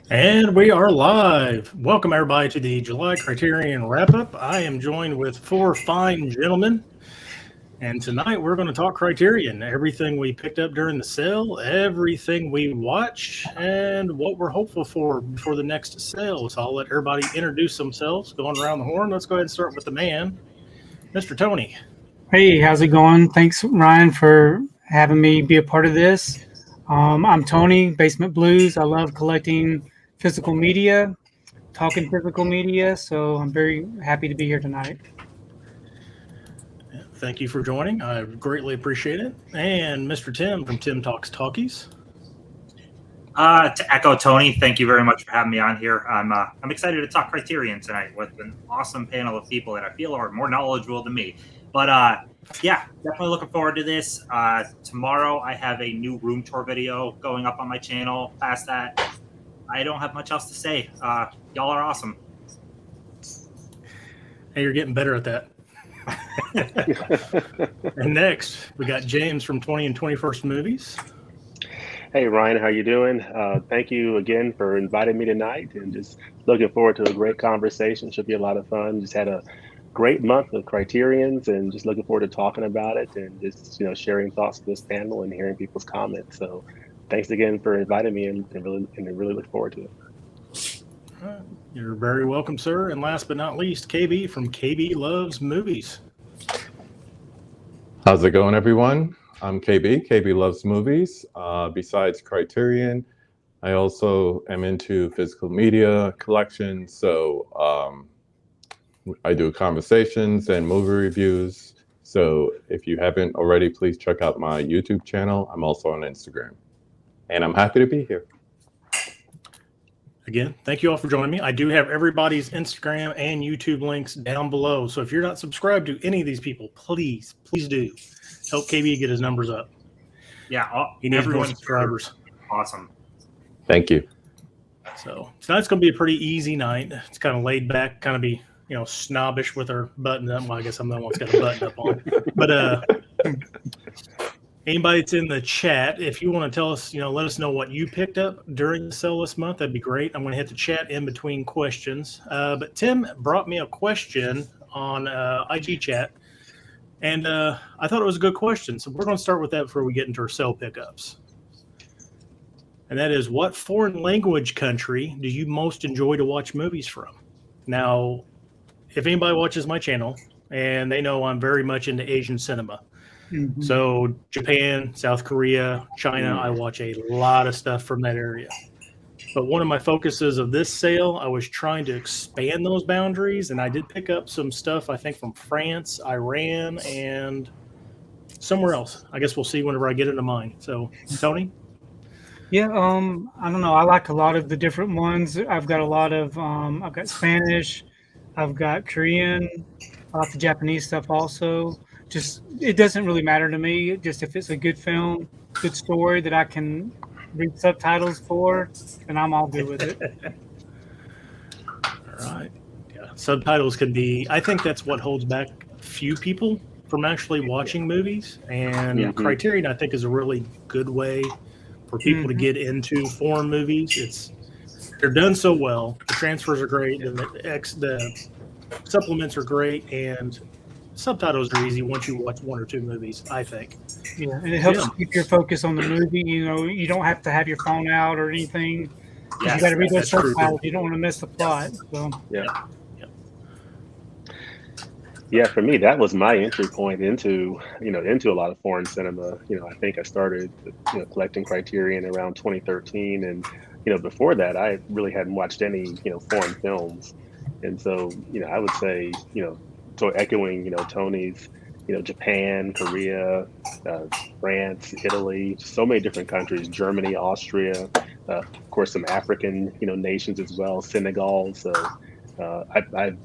And we are live. Welcome, everybody, to the July Criterion wrap up. I am joined with four fine gentlemen. And tonight we're going to talk Criterion, everything we picked up during the sale, everything we watched, and what we're hopeful for before the next sale. So I'll let everybody introduce themselves, going around the horn. Let's go ahead and start with the man, Mr. Tony. Hey, how's it going? Thanks, Ryan, for having me be a part of this. I'm Tony, Basement Blues. I love collecting physical media, talking physical media, so I'm very happy to be here tonight. Thank you for joining. I greatly appreciate it. And Mr. Tim from Tim Talks Talkies. To echo Tony, thank you very much for having me on here. I'm excited to talk Criterion tonight with an awesome panel of people that I feel are more knowledgeable than me. But yeah, definitely looking forward to this. Tomorrow I have a new room tour video going up on my channel. Past that, I don't have much else to say. Y'all are awesome. Hey, you're getting better at that. And next, we got James from 20 and 21st Movies. Hey, Ryan, how you doing? Thank you again for inviting me tonight, and just looking forward to a great conversation. Should be a lot of fun. Just had a great month of Criterions, and just looking forward to talking about it and just sharing thoughts to this panel and hearing people's comments. So, thanks again for inviting me, and really look forward to it. You're very welcome, sir. And last but not least, KB from KB Loves Movies. How's it going, everyone? I'm KB. KB Loves Movies. Besides Criterion, I also am into physical media collections. So I do conversations and movie reviews. So if you haven't already, please check out my YouTube channel. I'm also on Instagram. And I'm happy to be here. Again, thank you all for joining me. I do have everybody's Instagram and YouTube links down below. So if you're not subscribed to any of these people, please do. Help KB get his numbers up. Yeah, he needs more subscribers. Awesome. Thank you. So tonight's going to be a pretty easy night. It's kind of laid back, kind of be, snobbish with our button up. Well, I guess I'm the one that's got a button up on. But anybody that's in the chat, if you want to tell us, let us know what you picked up during the sale this month, that'd be great. I'm going to hit the chat in between questions. But Tim brought me a question on IG chat. And I thought it was a good question. So we're going to start with that before we get into our sale pickups. And that is, what foreign language country do you most enjoy to watch movies from? Now, if anybody watches my channel, and they know I'm very much into Asian cinema. Mm-hmm. So Japan, South Korea, China, I watch a lot of stuff from that area. But one of my focuses of this sale, I was trying to expand those boundaries, and I did pick up some stuff, I think, from France, Iran, and somewhere else. I guess we'll see whenever I get into mine. So, Tony? Yeah, I don't know. I like a lot of the different ones. I've got a lot of, I've got Spanish, I've got Korean, I like the Japanese stuff also. Just, it doesn't really matter to me. Just if it's a good film, good story that I can read subtitles for, and I'm all good with it. All right. Yeah. Subtitles can be, I think that's what holds back few people from actually watching movies. And Criterion, I think, is a really good way for people to get into foreign movies. They're done so well. The transfers are great. The supplements are great. And subtitles are easy once you watch one or two movies, I think. Yeah, and it helps keep your focus on the movie. You don't have to have your phone out or anything. Yes, you got to read those subtitles. You don't want to miss the plot. So. Yeah, for me, that was my entry point into a lot of foreign cinema. I think I started collecting Criterion around 2013, and before that, I really hadn't watched any foreign films, and so I would say so echoing Tony's. Japan, Korea, France, Italy, so many different countries, Germany, Austria, of course, some African, nations as well, Senegal. So I've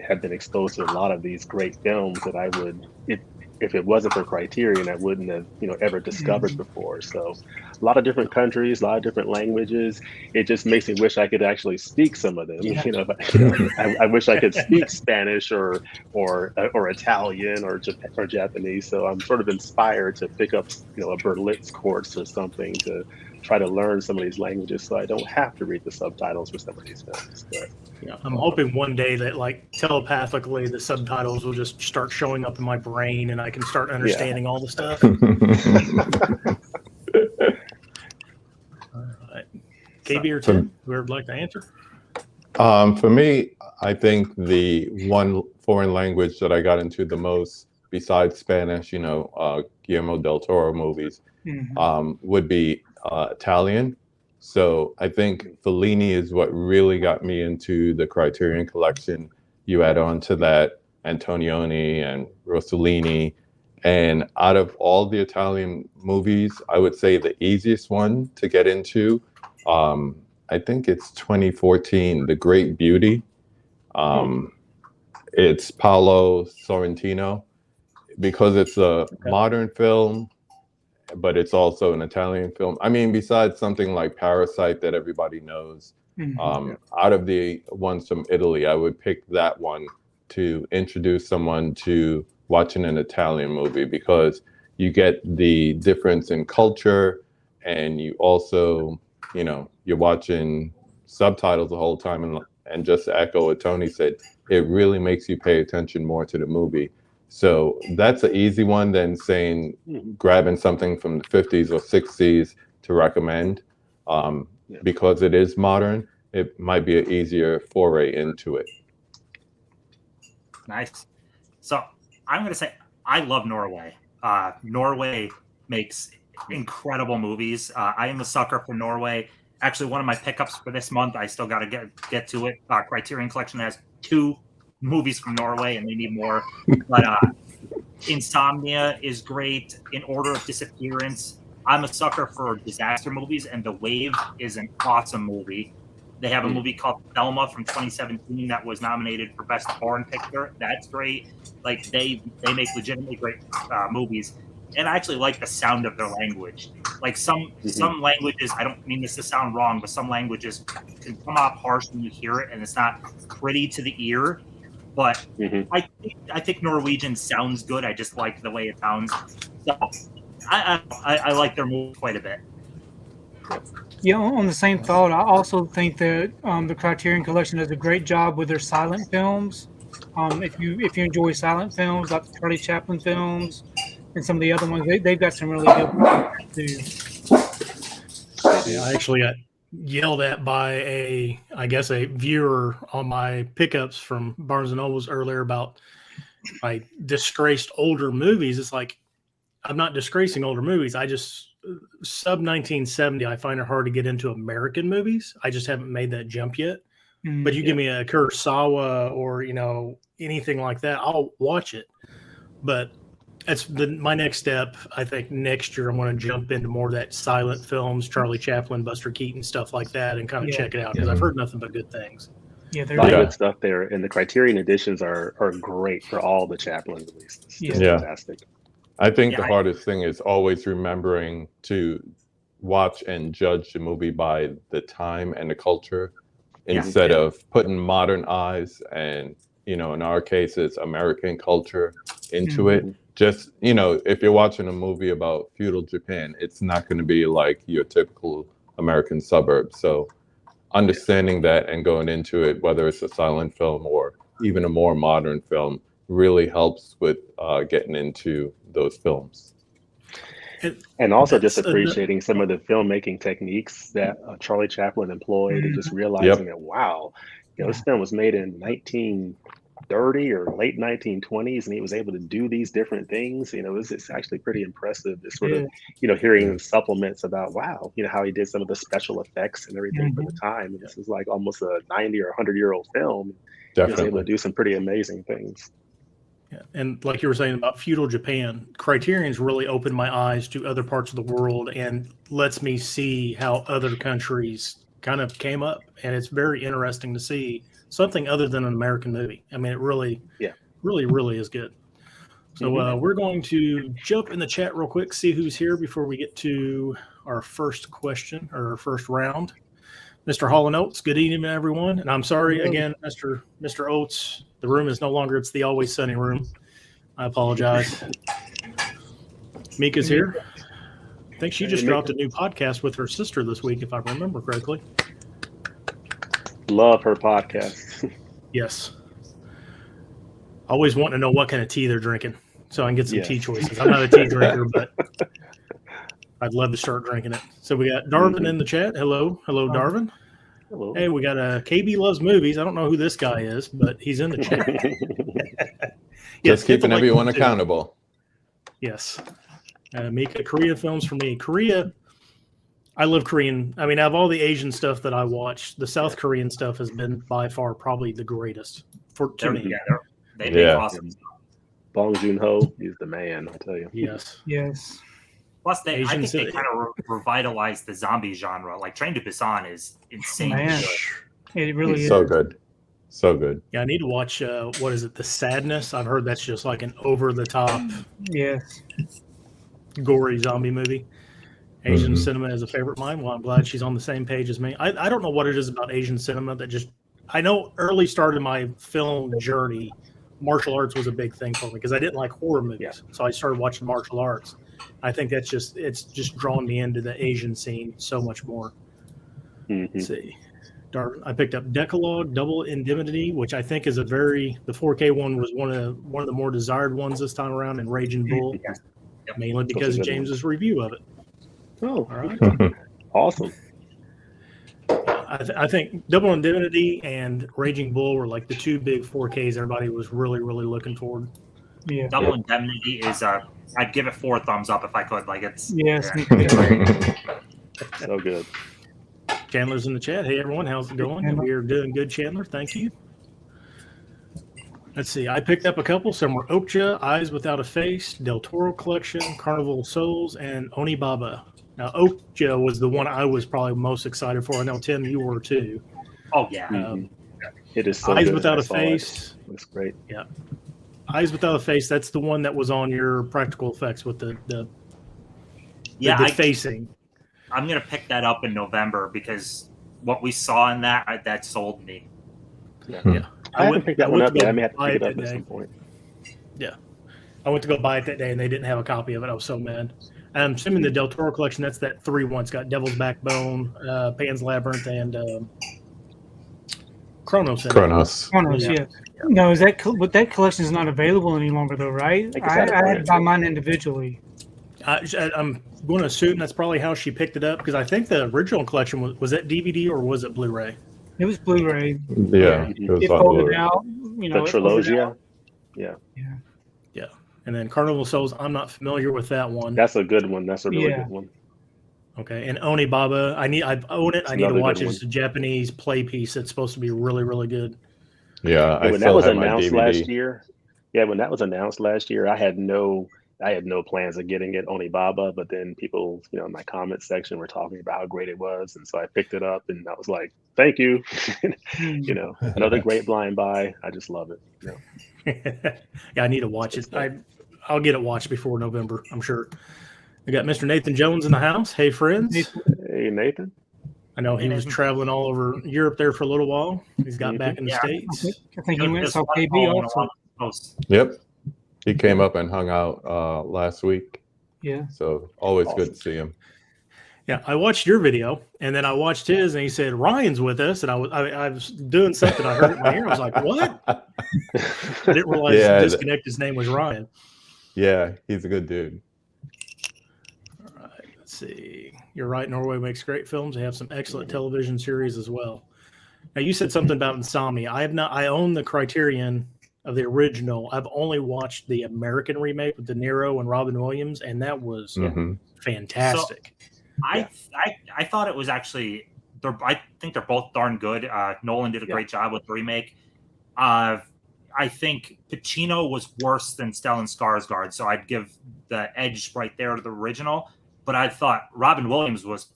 have been exposed to a lot of these great films that I would, if it wasn't for Criterion, I wouldn't have, ever discovered before. So a lot of different countries, a lot of different languages. It just makes me wish I could actually speak some of them. I wish I could speak Spanish or Italian or Japanese. So I'm sort of inspired to pick up, a Berlitz course or something to try to learn some of these languages so I don't have to read the subtitles for some of these films. But Yeah, I'm hoping one day that like telepathically the subtitles will just start showing up in my brain and I can start understanding all the stuff. All right. KB or Tim, whoever would like to answer? For me, I think the one foreign language that I got into the most, besides Spanish, Guillermo del Toro movies, would be Italian. So I think Fellini is what really got me into the Criterion Collection. You add on to that Antonioni and Rossellini. And out of all the Italian movies, I would say the easiest one to get into, I think it's 2014, The Great Beauty. It's Paolo Sorrentino, because it's a modern film, but it's also an Italian film. I mean, besides something like Parasite that everybody knows, out of the ones from Italy, I would pick that one to introduce someone to watching an Italian movie, because you get the difference in culture, and you also, you're watching subtitles the whole time. And just to echo what Tony said, it really makes you pay attention more to the movie. So that's an easy one than saying grabbing something from the 50s or 60s to recommend. Because it is modern, it might be an easier foray into it. Nice. So I'm going to say I love Norway. Norway makes incredible movies. I am a sucker for Norway. Actually, one of my pickups for this month, I still got to get to it. Criterion Collection has 2 movies from Norway, and they need more. But Insomnia is great. In Order of Disappearance. I'm a sucker for disaster movies, and The Wave is an awesome movie. They have a movie called Thelma from 2017 that was nominated for Best Foreign Picture. That's great. Like they make legitimately great movies. And I actually like the sound of their language. Like some languages, I don't mean this to sound wrong, but some languages can come off harsh when you hear it, and it's not pretty to the ear. But I think Norwegian sounds good. I just like the way it sounds. So I like their movie quite a bit. Yeah, on the same thought, I also think that the Criterion Collection does a great job with their silent films. If you enjoy silent films like the Charlie Chaplin films and some of the other ones, they've got some really good ones too. Yeah, I actually got yelled at by a viewer on my pickups from Barnes and Nobles earlier about my disgraced older movies. It's like, I'm not disgracing older movies. I just sub 1970. I find it hard to get into American movies. I just haven't made that jump yet. But you give me a Kurosawa or anything like that, I'll watch it. But that's my next step. I think next year I'm going to jump into more of that silent films, Charlie Chaplin, Buster Keaton, stuff like that, and kind of check it out, because I've heard nothing but good things. Yeah, a lot of good stuff there, and the Criterion editions are great for all the Chaplin releases. It's fantastic. I think the hardest thing is always remembering to watch and judge the movie by the time and the culture, instead of putting modern eyes and, in our case, it's American culture into it. Just, if you're watching a movie about feudal Japan, it's not going to be like your typical American suburb. So understanding that and going into it, whether it's a silent film or even a more modern film, really helps with getting into those films. And also just appreciating some of the filmmaking techniques that Charlie Chaplin employed, and just realizing that, wow, this film was made in 1930 or late 1920s, and he was able to do these different things. It's actually pretty impressive. This sort of, hearing supplements about, wow, how he did some of the special effects and everything for the time. This is like almost a 90 or 100-year-old film. He was able to do some pretty amazing things. Yeah. And like you were saying about feudal Japan, Criterion's really opened my eyes to other parts of the world and lets me see how other countries kind of came up. And it's very interesting to see something other than an American movie. I mean, it really, really is good. So we're going to jump in the chat real quick, see who's here before we get to our first question or our first round. Mr. Hall & Oates, good evening, everyone. And I'm sorry again, Mr. Oates. The room is no longer, it's the Always Sunny room. I apologize. Mika's here. think she just dropped a new podcast with her sister this week, if I remember correctly. Love her podcast. Yes. Always wanting to know what kind of tea they're drinking so I can get some Yes. tea choices. I'm not a tea drinker, but I'd love to start drinking it. So we got Darvin in the chat. Hello, Darvin. Hello. Hey, we got KB Loves Movies. I don't know who this guy is, but he's in the chat. Just keeping like everyone one, too. accountable. Yes. Mika, Korea films for me. Korea, I love Korean. I mean, out of all the Asian stuff that I watch, the South Korean stuff has been by far probably the greatest to me. They make awesome stuff. Bong Joon-ho, he's the man, I'll tell you. Yes. Yes. Plus, I Asian think they cinema. kind of revitalized the zombie genre. Like Train to Busan is insane. Man. It really is. So good. So good. Yeah, I need to watch, what is it, The Sadness? I've heard that's just like an over-the-top, Yes. gory zombie movie. Asian Mhm. cinema is a favorite of mine. Well, I'm glad she's on the same page as me. I don't know what it is about Asian cinema that just, I know early start in my film journey, martial arts was a big thing for me because I didn't like horror movies. Yeah. So I started watching martial arts. I think it's just drawn me into the Asian scene so much more. Mhm. Let's see. I picked up Decalogue, Double Indemnity, which I think is the 4K one was one of the more desired ones this time around, and Raging Bull, Yep. mainly because of good James's review of it. Oh, All right. awesome. I think Double Indemnity and Raging Bull were like the two big 4Ks everybody was really, really looking forward. Yeah. Double Indemnity is I'd give it 4 thumbs up if I could. Like it's Yes. yeah. So good. Chandler's in the chat. Hey, everyone. How's it going? Chandler. We are doing good, Chandler. Thank you. Let's see. I picked up a couple. Some were Okja, Eyes Without a Face, Del Toro Collection, Carnival of Souls, and Onibaba. Now, Okja was the one I was probably most excited for. I know, Tim, you were too. Oh yeah. Mhm. It is so Eyes good. Without I a saw it. Face. Looks great. Eyes Without a Face. That's the one that was on your practical effects with the Yeah, facing. I'm gonna pick that up in November because what we saw in that sold me. I haven't picked that one up yet. I may have to buy pick it up that at day. some point. I went to go buy it that day, and they didn't have a copy of it. I was so mad. I'm assuming the Del Toro collection, that's that 3 one. It's got Devil's Backbone, Pan's Labyrinth, and Chronos. in it. Chronos. Chronos, Yeah. yeah. No, is that but that collection is not available any longer though, right? think it's I out of had print. to buy mine individually. I'm going to assume that's probably how she picked it up because I think the original collection was that DVD or was it Blu-ray? It was Blu-ray. Yeah. It was It on folded Blu-ray. out. The It folded Trilogia. out. Yeah, And then Carnival of Souls, I'm not familiar with that one. that's a good one. That's a really Yeah. good one. Okay, and Onibaba, I own it. It's I need to another watch good it. It's a Japanese play piece. It's supposed to be really, really good. Yeah. I When that still was have my announced DVD. last year, when that was announced last year, I had no plans of getting it on Alibaba, but then people, in my comment section were talking about how great it was, and so I picked it up, and I was like, "Thank you." Another great blind buy. I just love it. Yeah, I need to watch it. I'll get it watched before November, I'm sure. We got Mr. Nathan Jones in the house. Hey, friends. Hey, Nathan. I know he was traveling all over Europe there for a little while. He's got back in the Yeah. States. I think he went Just saw one KB call and also. one post. Yep. He came up and hung out last week. Yeah. So always good to see him. Yeah, I watched your video, and then I watched his, and he said, Ryan's with us, and I was doing something. I heard it in my ear. I was like, what? I didn't realize Disconnect, his name was Ryan. Yeah, he's a good dude. All right, let's see. You're right, Norway makes great films. They have some excellent television series as well. Now, you said something about Insomnia. I own the Criterion of the original. I've only watched the American remake with De Niro and Robin Williams, and that was fantastic. I thought it was actually. I think they're both darn good. Nolan did a great job with the remake. I think Pacino was worse than Stellan Skarsgård, so I'd give the edge right there to the original. But I thought Robin Williams was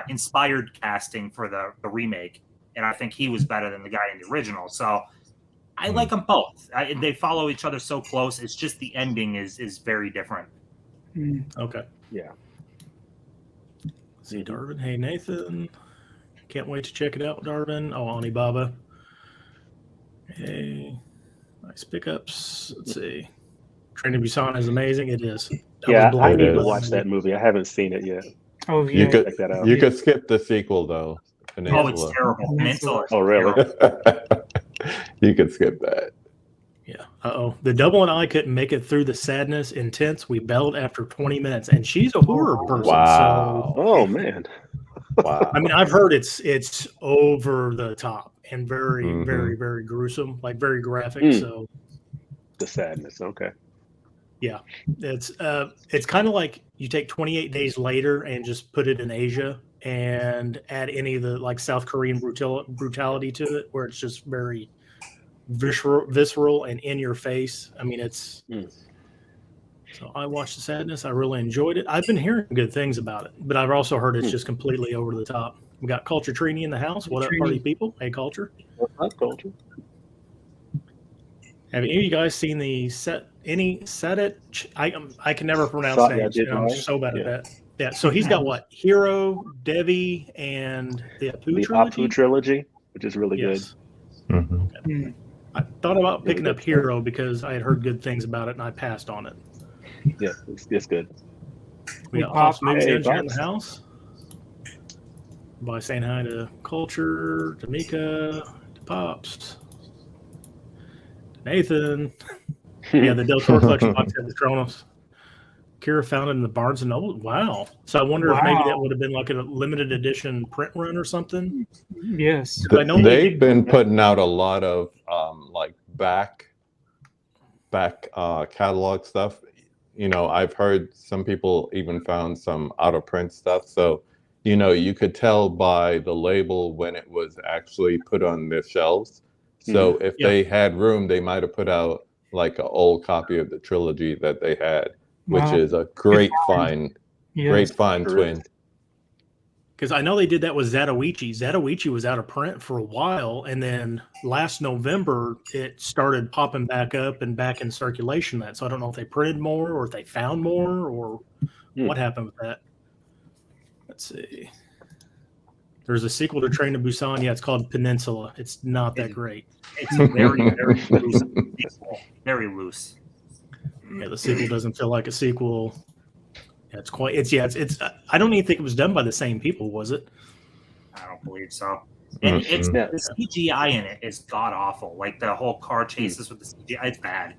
inspired casting for the remake, and I think he was better than the guy in the original. So I like them both. They follow each other so close. It's just the ending is very different. Okay. Yeah. See, Darvin. Hey, Nathan. Can't wait to check it out, Darvin. Oh, Onibaba. Hey, nice pickups. Let's see. Train to Busan is amazing. It is. Yeah, I blinded need to It is. watch that movie. I haven't seen it yet. Oh You yeah. could Check that out. you could skip the sequel though, Oh, it's Peninsula. terrible. Peninsula. Oh, really? You could skip that. Yeah. The double and I couldn't make it through the sadness intense. We bailed after 20 minutes, and she's a horror person. Wow. Oh man. Wow. So I mean, I've heard it's over the top and very, Mhm. very, very gruesome, like very graphic. Mm. So The sadness. Okay. yeah, it's kind of like you take 28 Days Later and just put it in Asia and add any of the like South Korean brutality to it, where it's just very visceral and in your face. I mean, it's. Mm. So I watched The Sadness. I really enjoyed it. I've been hearing good things about it, but I've also heard it's just completely over the top. We got Culture Trini in the house. What up, party people? Hey, Culture. What's up, Culture? Have any of you guys seen the Sadet? I can never pronounce Sadet names. And I'm Didai? so bad at Yeah. that. Yeah. So he's got what? Hero, Devi, and the Apu The trilogy. Apu trilogy, which is really Yes. Mhm. Mm. I thought about Really picking good up Hero because I had heard good things about it and I passed on it. good. Yeah, it's good. We Hey, got Pops Pop. Moves Hey, Engine in the Pops. house. By saying hi to Culture, to Mika, to Pops, to Nathan. Yeah, the Del Toro collection box had the Kronos. Kira found it in the Barnes and Noble. Wow. So I wonder if maybe that Wow. would have been like a limited edition print run or something. Yes. I know they They've did- been putting out a lot of like back catalog stuff. You know, I've heard some people even found some out of print stuff. So, you know, you could tell by the label when it was actually put on their shelves. So if Yeah. they had room, they might have put out like an old copy of the trilogy that they had, which Wow. is a great find, Yes. great find Correct. twin. Because I know they did that with Zatoichi. Zatoichi was out of print for a while, and then last November it started popping back up and back in circulation. So I don't know if they printed more or if they found more or what happened with that. Let's see. There's a sequel to Train to Busan. Yeah, it's called Peninsula. It's not that great. It's very, very loose. Very loose. Yeah, the sequel doesn't feel like a sequel. Yeah, it's. I don't even think it was done by the same people, was it? I don't believe so. And it's Yeah. the CGI in it is god awful. Like the whole car chases with the CGI, it's bad.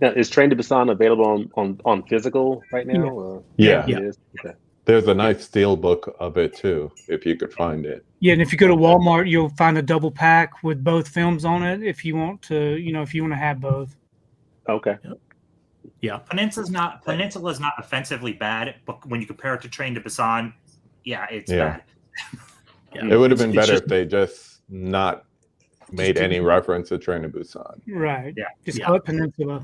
Now, is Train to Busan available on physical right now? Yeah. It is? Okay. There's a nice steel book of it too, if you could find it. Yeah, and if you go to Walmart, you'll find a double pack with both films on it. If you want to, if you want to have both. Okay. Yeah. Peninsula's not offensively bad, but when you compare it to Train to Busan, yeah, it's Yeah. bad. Yeah. It would have been It's better just- if they just not made any reference to Train to Busan. Right. Yeah. Just Yeah. call it Peninsula.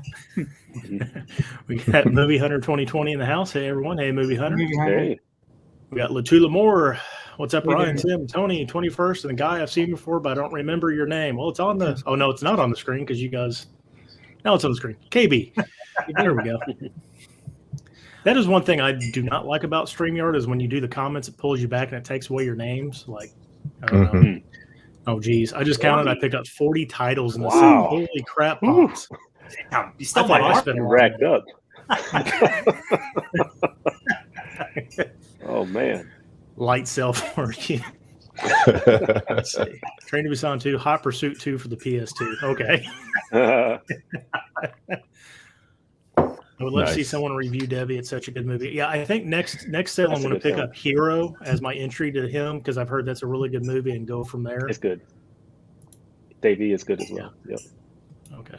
We got Movie Hunter 2020 in the house. Hey everyone. Hey Movie Hunter. Movie Hunter. Hey. We got Latula Moore. What's up, Hey Ryan, there. Tim, Tony, 21st, and the guy I've seen before, but I don't remember your name. Well, it's on the. Oh no, it's not on the screen because you guys. Now it's on the screen. KB. There we go. That is one thing I do not like about StreamYard is when you do the comments, it pulls you back and it takes away your names. Like, I don't know. Mhm. Oh, geez. I just counted. I picked up 40 titles in the Wow. Holy crap, Woo. Pops. Damn, you I stole thought my I heart. spent a lot. Racked up. Oh man. Light cell for you. Let's see. Train to Busan 2, Hot Pursuit 2 for the PS2. Okay. I would love to see Nice. someone review Debbie. It's such a good movie. Yeah, I think next sale That's I'm a going to good pick film. up Hero as my entry to him because I've heard that's a really good movie and go from there. It's good. Davey is good as well. Yep. Okay.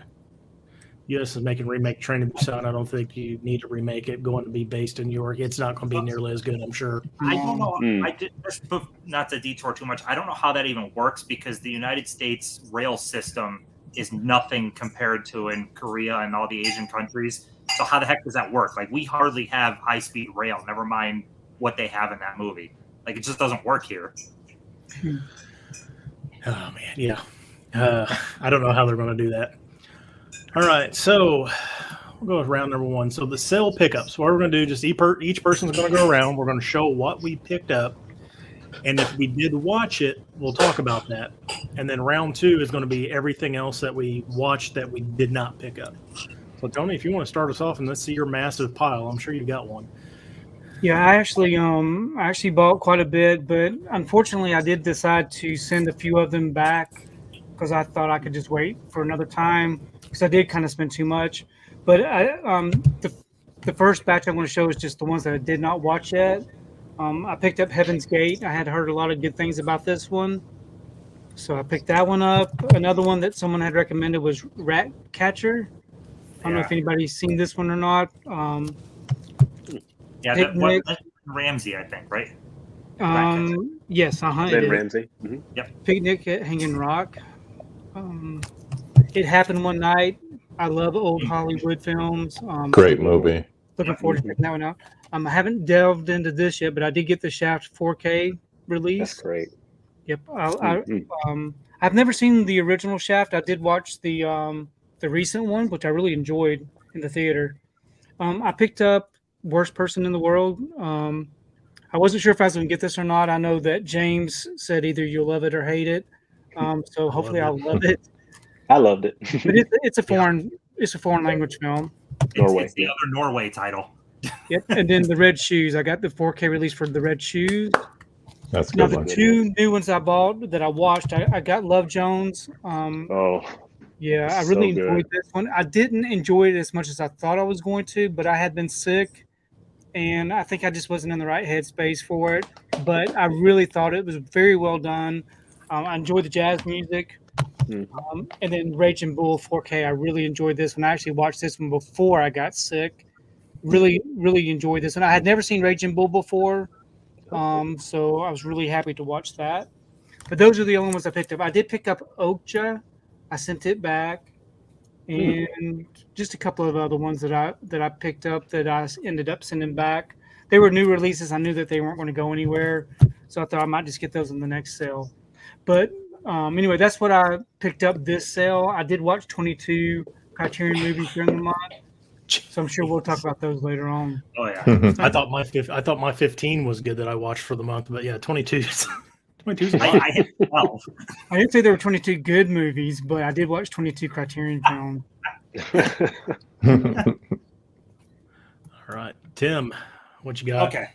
U.S. is making remake Train to Busan. I don't think you need to remake it. Going to be based in New York. It's not going to be nearly as good, I'm sure. I don't know. Mm. I did not to detour too much. I don't know how that even works because the United States rail system is nothing compared to in Korea and all the Asian countries. So how the heck does that work? Like we hardly have high speed rail. Never mind what they have in that movie. Like it just doesn't work here. Oh man, yeah. I don't know how they're going to do that. All right, so we'll go with round number one. So the sale pickups. What we're going to do, just each person's going to go around. We're going to show what we picked up, and if we did watch it, we'll talk about that. And then round two is going to be everything else that we watched that we did not pick up. So Tony, if you want to start us off and let's see your massive pile, I'm sure you've got one. Yeah, I actually bought quite a bit, but unfortunately, I did decide to send a few of them back because I thought I could just wait for another time because I did kind of spend too much. But the first batch I want to show is just the ones that I did not watch yet. I picked up Heaven's Gate. I had heard a lot of good things about this one, so I picked that one up. Another one that someone had recommended was Rat Catcher. I don't know if anybody's seen this one or not. Yeah, that's Ramsey, I think, right? Yes, Ben Ramsey. Picnic at Hanging Rock. It happened one night. I love old Hollywood films. Great movie. Looking forward to checking that one out. I haven't delved into this yet, but I did get the Shaft 4K release. That's great. Yep. I've never seen the original Shaft. I did watch the recent one, which I really enjoyed in the theater. I picked up Worst Person in the World. I wasn't sure if I was going to get this or not. I know that James said either you'll love it or hate it. So hopefully I'll love it. I loved it. But it's a foreign language film. Norway. It's the other Norway title. Yep. And then the Red Shoes. I got the 4K release for the Red Shoes. That's a Now good the one. two new ones I bought that I watched, I got Love Jones. Yeah, I really so enjoyed this one. I didn't enjoy it as much as I thought I was going to, but I had been sick, and I think I just wasn't in the right headspace for it. But I really thought it was very well done. I enjoyed the jazz music. And then Raging Bull 4K, I really enjoyed this one. I actually watched this one before I got sick. Really, really enjoyed this. And I had never seen Raging Bull before, so I was really happy to watch that. But those are the only ones I picked up. I did pick up Okja. I sent it back, and just a couple of other ones that I picked up that I ended up sending back. They were new releases. I knew that they weren't going to go anywhere, so I thought I might just get those in the next sale. But anyway, that's what I picked up this sale. I did watch 22 Criterion movies during the month, so I'm sure we'll talk about those later on. Oh yeah. I thought my 15 was good that I watched for the month, but yeah, 22. 22's a lot. I hit 12. I didn't say there were 22 good movies, but I did watch 22 Criterion films. All right, Tim, what you got? Okay.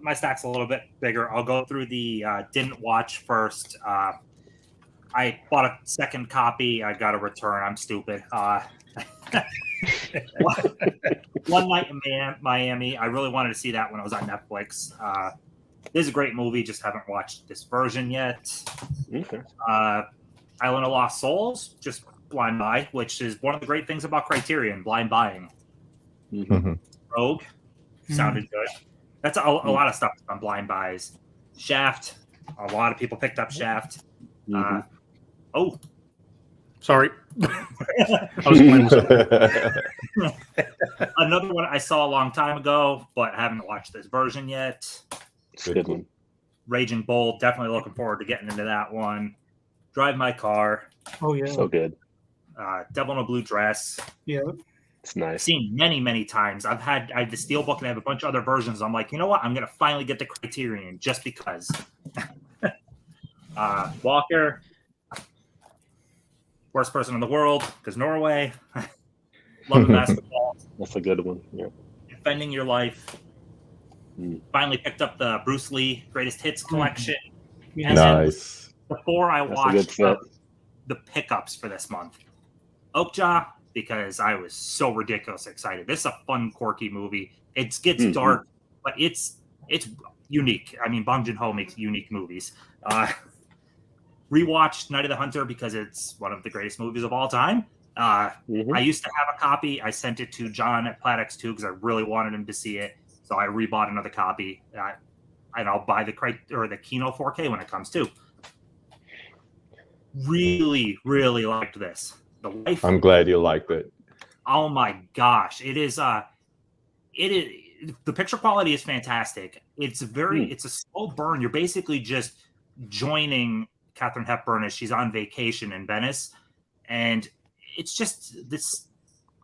My stack's a little bit bigger. I'll go through the didn't watch first. I bought a second copy. I got a return. I'm stupid. One Night in Miami. I really wanted to see that when I was on Netflix. This is a great movie. Just haven't watched this version yet. Okay. Island of Lost Souls. Just blind buy, which is one of the great things about Criterion. Blind buying. Rogue. Sounded good. That's a lot of stuff on blind buys. Shaft. A lot of people picked up Shaft. Sorry. I was playing with Another one I saw a long time ago, but haven't watched this version yet. Good one. Raging Bull. Definitely looking forward to getting into that one. Drive My Car. Oh yeah. So good. Devil in a Blue Dress. Yeah. It's nice. Seen many times. I have the Steelbook and I have a bunch of other versions. I'm like, you know what? I'm gonna finally get the Criterion just because. Walker. Worst Person in the World because Norway. Love the Basketball. That's a good one. Yeah. Defending Your Life. Finally picked up the Bruce Lee Greatest Hits collection. And Nice. before I That's a watched good the pickups for this month, Okja, because I was so ridiculous excited. This is a fun, quirky movie. It gets dark, but it's unique. I mean, Bong Joon-ho makes unique movies. Rewatched Night of the Hunter because it's one of the greatest movies of all time. I used to have a copy. I sent it to John at Platex 2 because I really wanted him to see it. So I rebought another copy. And I'll buy the Kino 4K when it comes too. Really, really liked this. The life. I'm glad you liked it. Oh my gosh. It is the picture quality is fantastic. It's it's a slow burn. You're basically just joining Katharine Hepburn as she's on vacation in Venice. And it's just this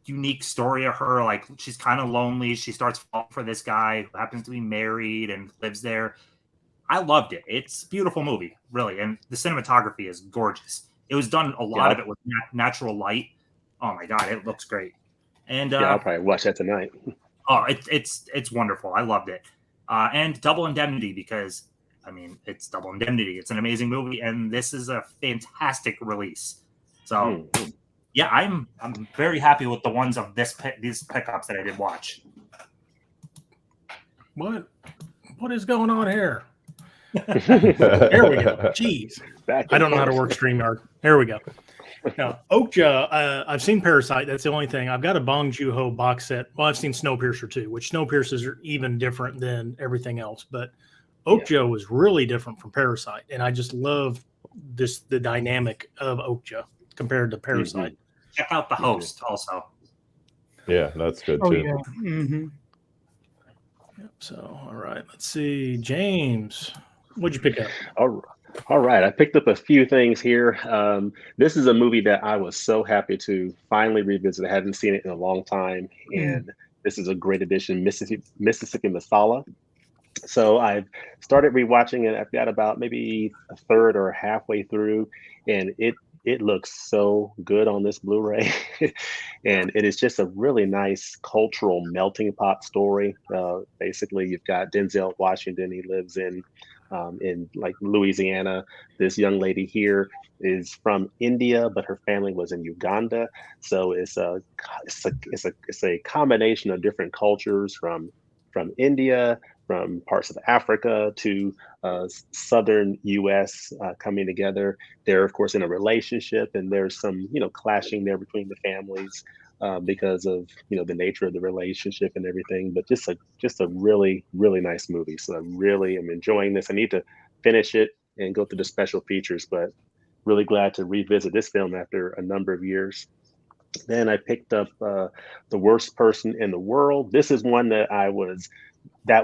unique story of her. Like, she's kind of lonely. She starts falling for this guy who happens to be married and lives there. I loved it. It's a beautiful movie, really. And the cinematography is gorgeous. It was done a lot of it with natural light. Oh my God, it looks great. And Yeah, I'll probably watch that tonight. oh, it's wonderful. I loved it. And Double Indemnity, because I mean, it's Double Indemnity. It's an amazing movie, and this is a fantastic release. So yeah, I'm very happy with the ones of these pickups that I did watch. What is going on here? There we go. Jeez. I don't know how to work StreamYard. There we go. Now, Okja, I've seen Parasite. That's the only thing. I've got a Bong Joon-ho box set. Well, I've seen Snowpiercer too, which Snowpiercers are even different than everything else. But Okja was really different from Parasite, and I just love the dynamic of Okja compared to Parasite. Check out The Host also. Yeah, that's good Oh too. yeah. Mm-hmm. Yep, so, all right. Let's see. James, what'd you pick up? All right. I picked up a few things here. This is a movie that I was so happy to finally revisit. I hadn't seen it in a long time. And this is a great addition, Mississippi Masala. So I've started rewatching it. I've got about maybe a third or halfway through, and it looks so good on this Blu-ray. And it is just a really nice cultural melting pot story. Basically, you've got Denzel Washington. He lives in like Louisiana. This young lady here is from India, but her family was in Uganda. So it's a combination of different cultures from India, from parts of Africa to southern U.S. Coming together. They're of course in a relationship, and there's some clashing there between the families because of the nature of the relationship and everything. But just a really nice movie. So I really am enjoying this. I need to finish it and go through the special features, but really glad to revisit this film after a number of years. Then I picked up The Worst Person in the World. This is one that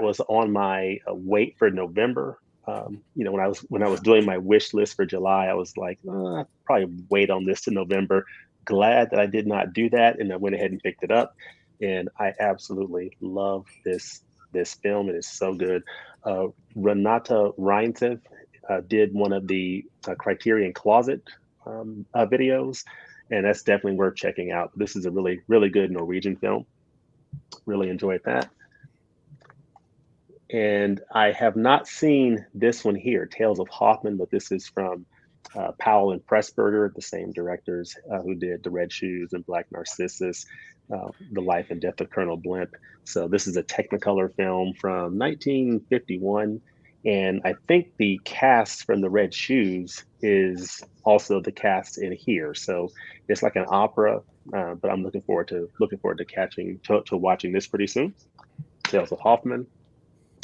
was on my wait for November. When I was doing my wish list for July, I was like, I'll probably wait on this to November. Glad that I did not do that, and I went ahead and picked it up. And I absolutely love this film. It is so good. Renata Reintzev did one of the Criterion Closet videos, and that's definitely worth checking out. This is a really good Norwegian film. Really enjoyed that. And I have not seen this one here, Tales of Hoffman, but this is from Powell and Pressburger, the same directors who did The Red Shoes and Black Narcissus, The Life and Death of Colonel Blimp. So this is a Technicolor film from 1951. And I think the cast from The Red Shoes is also the cast in here. So it's like an opera, but I'm looking forward to watching this pretty soon. Tales of Hoffman.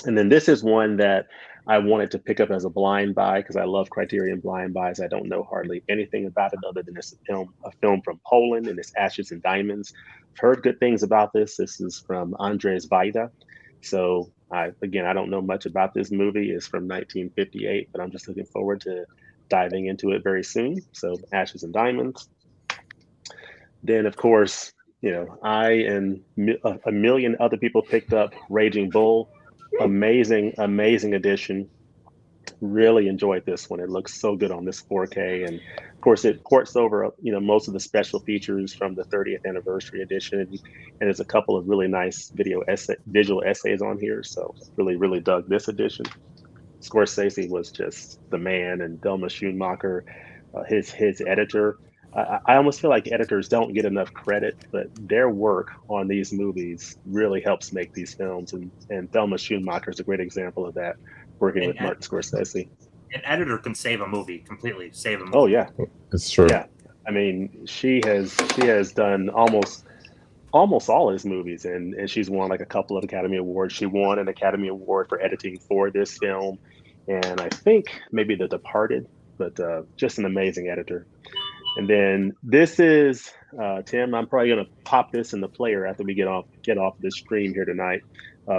And then this is one that I wanted to pick up as a blind buy because I love Criterion blind buys. I don't know hardly anything about it other than it's a film from Poland, and it's Ashes and Diamonds. I've heard good things about this. This is from Andrzej Wajda. So I don't know much about this movie. It's from 1958, but I'm just looking forward to diving into it very soon. So Ashes and Diamonds. Then, of course, I and a million other people picked up Raging Bull. Amazing edition. Really enjoyed this one. It looks so good on this 4K, and of course it ports over most of the special features from the 30th anniversary edition, and there's a couple of really nice visual essays on here. So really dug this edition. Scorsese was just the man, and Thelma Schoonmaker, his editor. I almost feel like editors don't get enough credit, but their work on these movies really helps make these films. And Thelma Schoonmaker is a great example of that, working with Martin Scorsese. An editor can save a movie, completely save a movie. Oh yeah, it's true. Yeah, I mean she has done almost all his movies, and she's won like a couple of Academy Awards. She won an Academy Award for editing for this film, and I think maybe The Departed, but just an amazing editor. And then this is Tim. I'm probably gonna pop this in the player after we get off this stream here tonight.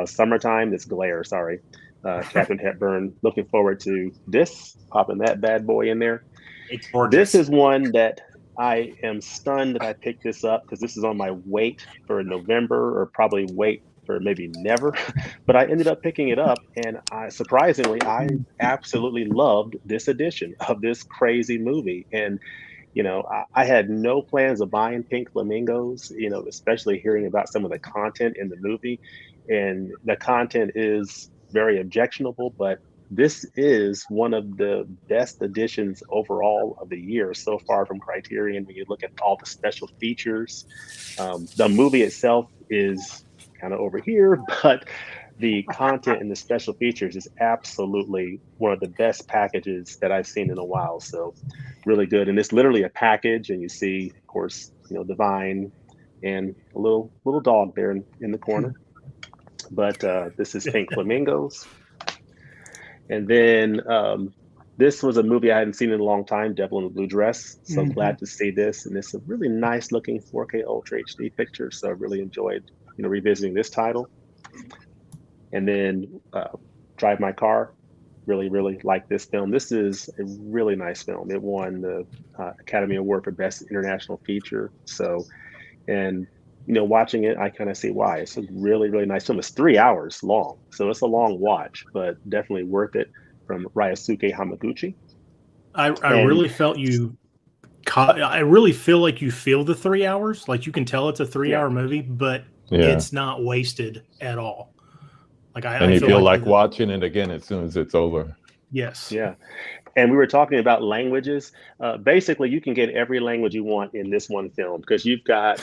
Summertime. This Glare. Sorry, Katharine Hepburn. Looking forward to this. Popping that bad boy in there. It's gorgeous. This is one that I am stunned that I picked this up because this is on my wait for November, or probably wait for maybe never. But I ended up picking it up, and surprisingly, I absolutely loved this edition of this crazy movie. And You know, I had no plans of buying Pink Flamingos, you know, especially hearing about some of the content in the movie. And the content is very objectionable, but this is one of the best additions overall of the year so far from Criterion. When you look at all the special features, the movie itself is kind of over here, but the content and the special features is absolutely one of the best packages that I've seen in a while. So really good. And it's literally a package, and you see, of course, you know, Divine and a little dog there in the corner. But this is Pink Flamingos. And then this was a movie I hadn't seen in a long time, Devil in the Blue Dress. So I'm glad to see this. And it's a really nice looking 4K Ultra HD picture. So I really enjoyed, you know, revisiting this title. And then Drive My Car. Really, really like this film. This is a really nice film. It won the Academy Award for Best International Feature. So, and you know, watching it, I kind of see why. It's a really, really nice film. It's 3 hours long, so it's a long watch, but definitely worth it. From Ryosuke Hamaguchi. I really felt you. I really feel like you feel the 3 hours. Like you can tell it's a 3 hour movie, but it's not wasted at all. Like and you feel like watching it again as soon as it's over. Yes. Yeah. And we were talking about languages. Basically, you can get every language you want in this one film because you've got,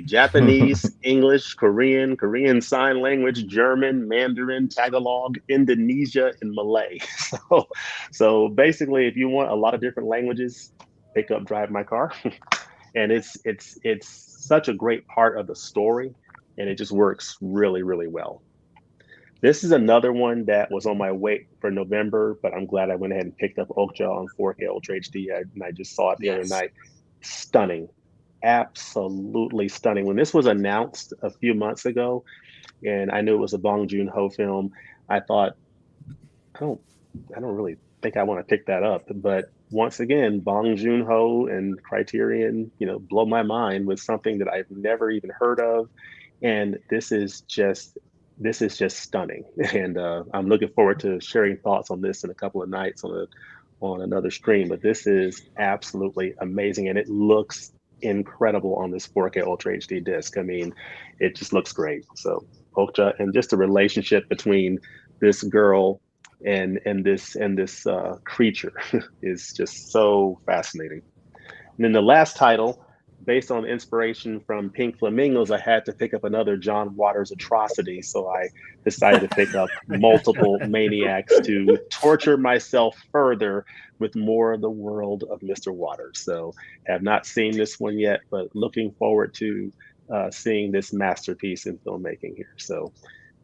Japanese, English, Korean Sign Language, German, Mandarin, Tagalog, Indonesia, and Malay. So basically, if you want a lot of different languages, pick up Drive My Car. And it's such a great part of the story, and it just works really, really well. This is another one that was on my wait for November, but I'm glad I went ahead and picked up Okja on 4K Ultra HD, and I just saw it the other night. Stunning, absolutely stunning. When this was announced a few months ago, and I knew it was a Bong Joon-ho film, I thought, I don't really think I want to pick that up. But once again, Bong Joon-ho and Criterion, you know, blow my mind with something that I've never even heard of, and this is just stunning. And I'm looking forward to sharing thoughts on this in a couple of nights on another stream. But this is absolutely amazing, and it looks incredible on this 4K Ultra HD disc. I mean, it just looks great. So Okja, and just the relationship between this girl and this creature is just so fascinating. And then the last title, based on inspiration from Pink Flamingos, I had to pick up another John Waters atrocity. So I decided to pick up Multiple Maniacs to torture myself further with more of the world of Mr. Waters. So have not seen this one yet, but looking forward to seeing this masterpiece in filmmaking here. So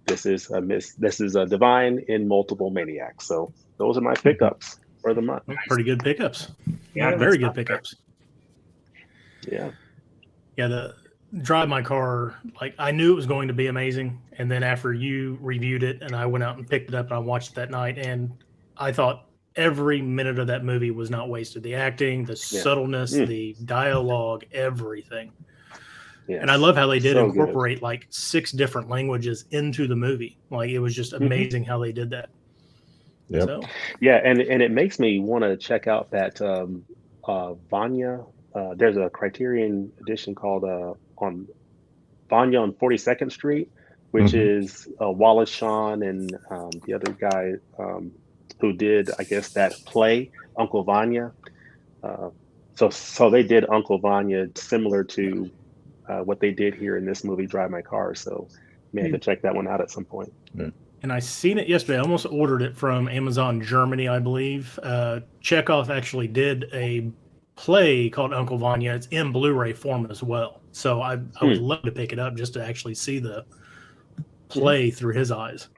this is a Divine in Multiple Maniacs. So those are my pickups for the month. Pretty good pickups. Yeah, Very good pickups. Yeah. The Drive My Car, like I knew it was going to be amazing. And then after you reviewed it and I went out and picked it up and I watched it that night, and I thought every minute of that movie was not wasted. The acting, the subtleness, the dialogue, everything. Yes. And I love how they did incorporate like 6 different languages into the movie. Like it was just amazing how they did that. Yep. So. Yeah, and it makes me want to check out that Vanya. There's a Criterion edition called on Vanya on 42nd Street, which is Wallace Shawn and the other guy who did, I guess, that play, Uncle Vanya. So they did Uncle Vanya similar to what they did here in this movie, Drive My Car. So may have to check that one out at some point. Yeah. And I seen it yesterday. I almost ordered it from Amazon Germany, I believe. Chekhov actually did a play called Uncle Vanya. It's in Blu-ray form as well. So I would love to pick it up just to actually see the play through his eyes.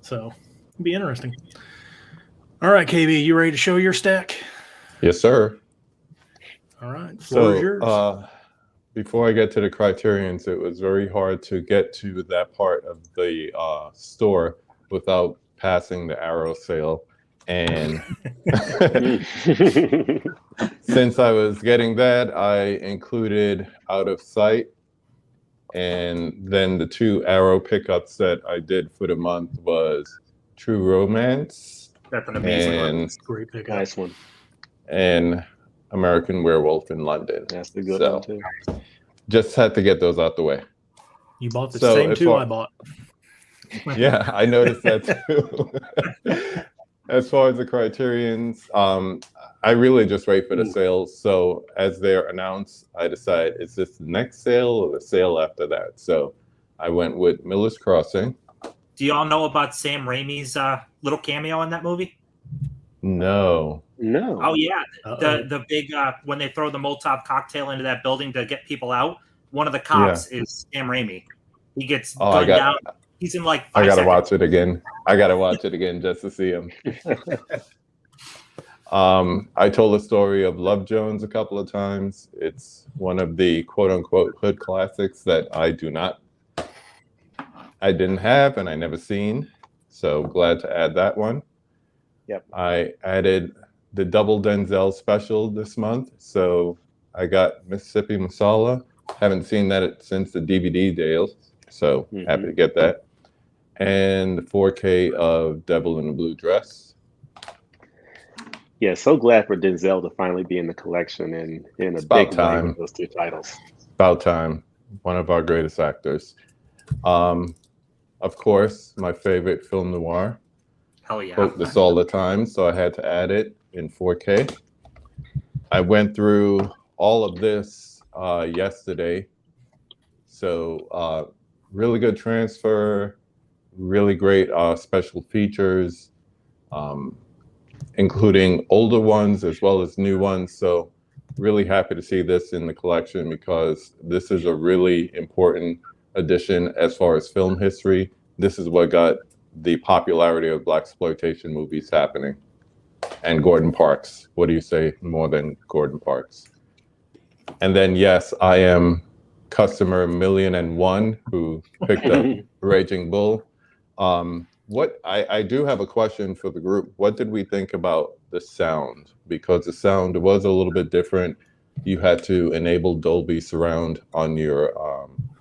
So it'd be interesting. All right, KB, you ready to show your stack? Yes, sir. All right, floor is yours. Before I get to the Criterions, it was very hard to get to that part of the store without passing the Arrow sale. And since I was getting that, I included Out of Sight. And then the 2 Arrow pickups that I did for the month was True Romance. That's an amazing one. Great pickup. Nice one. And American Werewolf in London. That's the good So, one too. just had to get those out the way. You bought the So, same as two far- I bought. Yeah, I noticed that too. As far as the Criterions, I really just wait for the sales. So as they're announced, I decide, is this the next sale or the sale after that? So I went with Miller's Crossing. Do y'all know about Sam Raimi's little cameo in that movie? No. No. Oh yeah, Uh-oh. the big when they throw the Molotov cocktail into that building to get people out. One of the cops is Sam Raimi. He gets gunned down. He's in like 5 I gotta seconds. watch it again. I gotta watch it again just to see him. I told the story of Love Jones a couple of times. It's one of the quote unquote hood classics that I didn't have and I never seen. So glad to add that one. Yep. I added the double Denzel special this month. So I got Mississippi Masala. Haven't seen that since the DVD deals. So happy to get that. And the 4K of Devil in a Blue Dress. Yeah, so glad for Denzel to finally be in the collection and in a It's about big way time. with those two titles. About time. One of our greatest actors. Of course, my favorite film noir. Hell yeah. Quote this all the time, so I had to add it in 4K. I went through all of this yesterday. So really good transfer, really great special features, including older ones as well as new ones. So really happy to see this in the collection because this is a really important addition as far as film history. This is what got the popularity of blaxploitation movies happening. And Gordon Parks. What do you say more than Gordon Parks? And then, yes, I am customer 1,000,001 who picked up Raging Bull. I do have a question for the group. What did we think about the sound? Because the sound was a little bit different. You had to enable Dolby Surround on your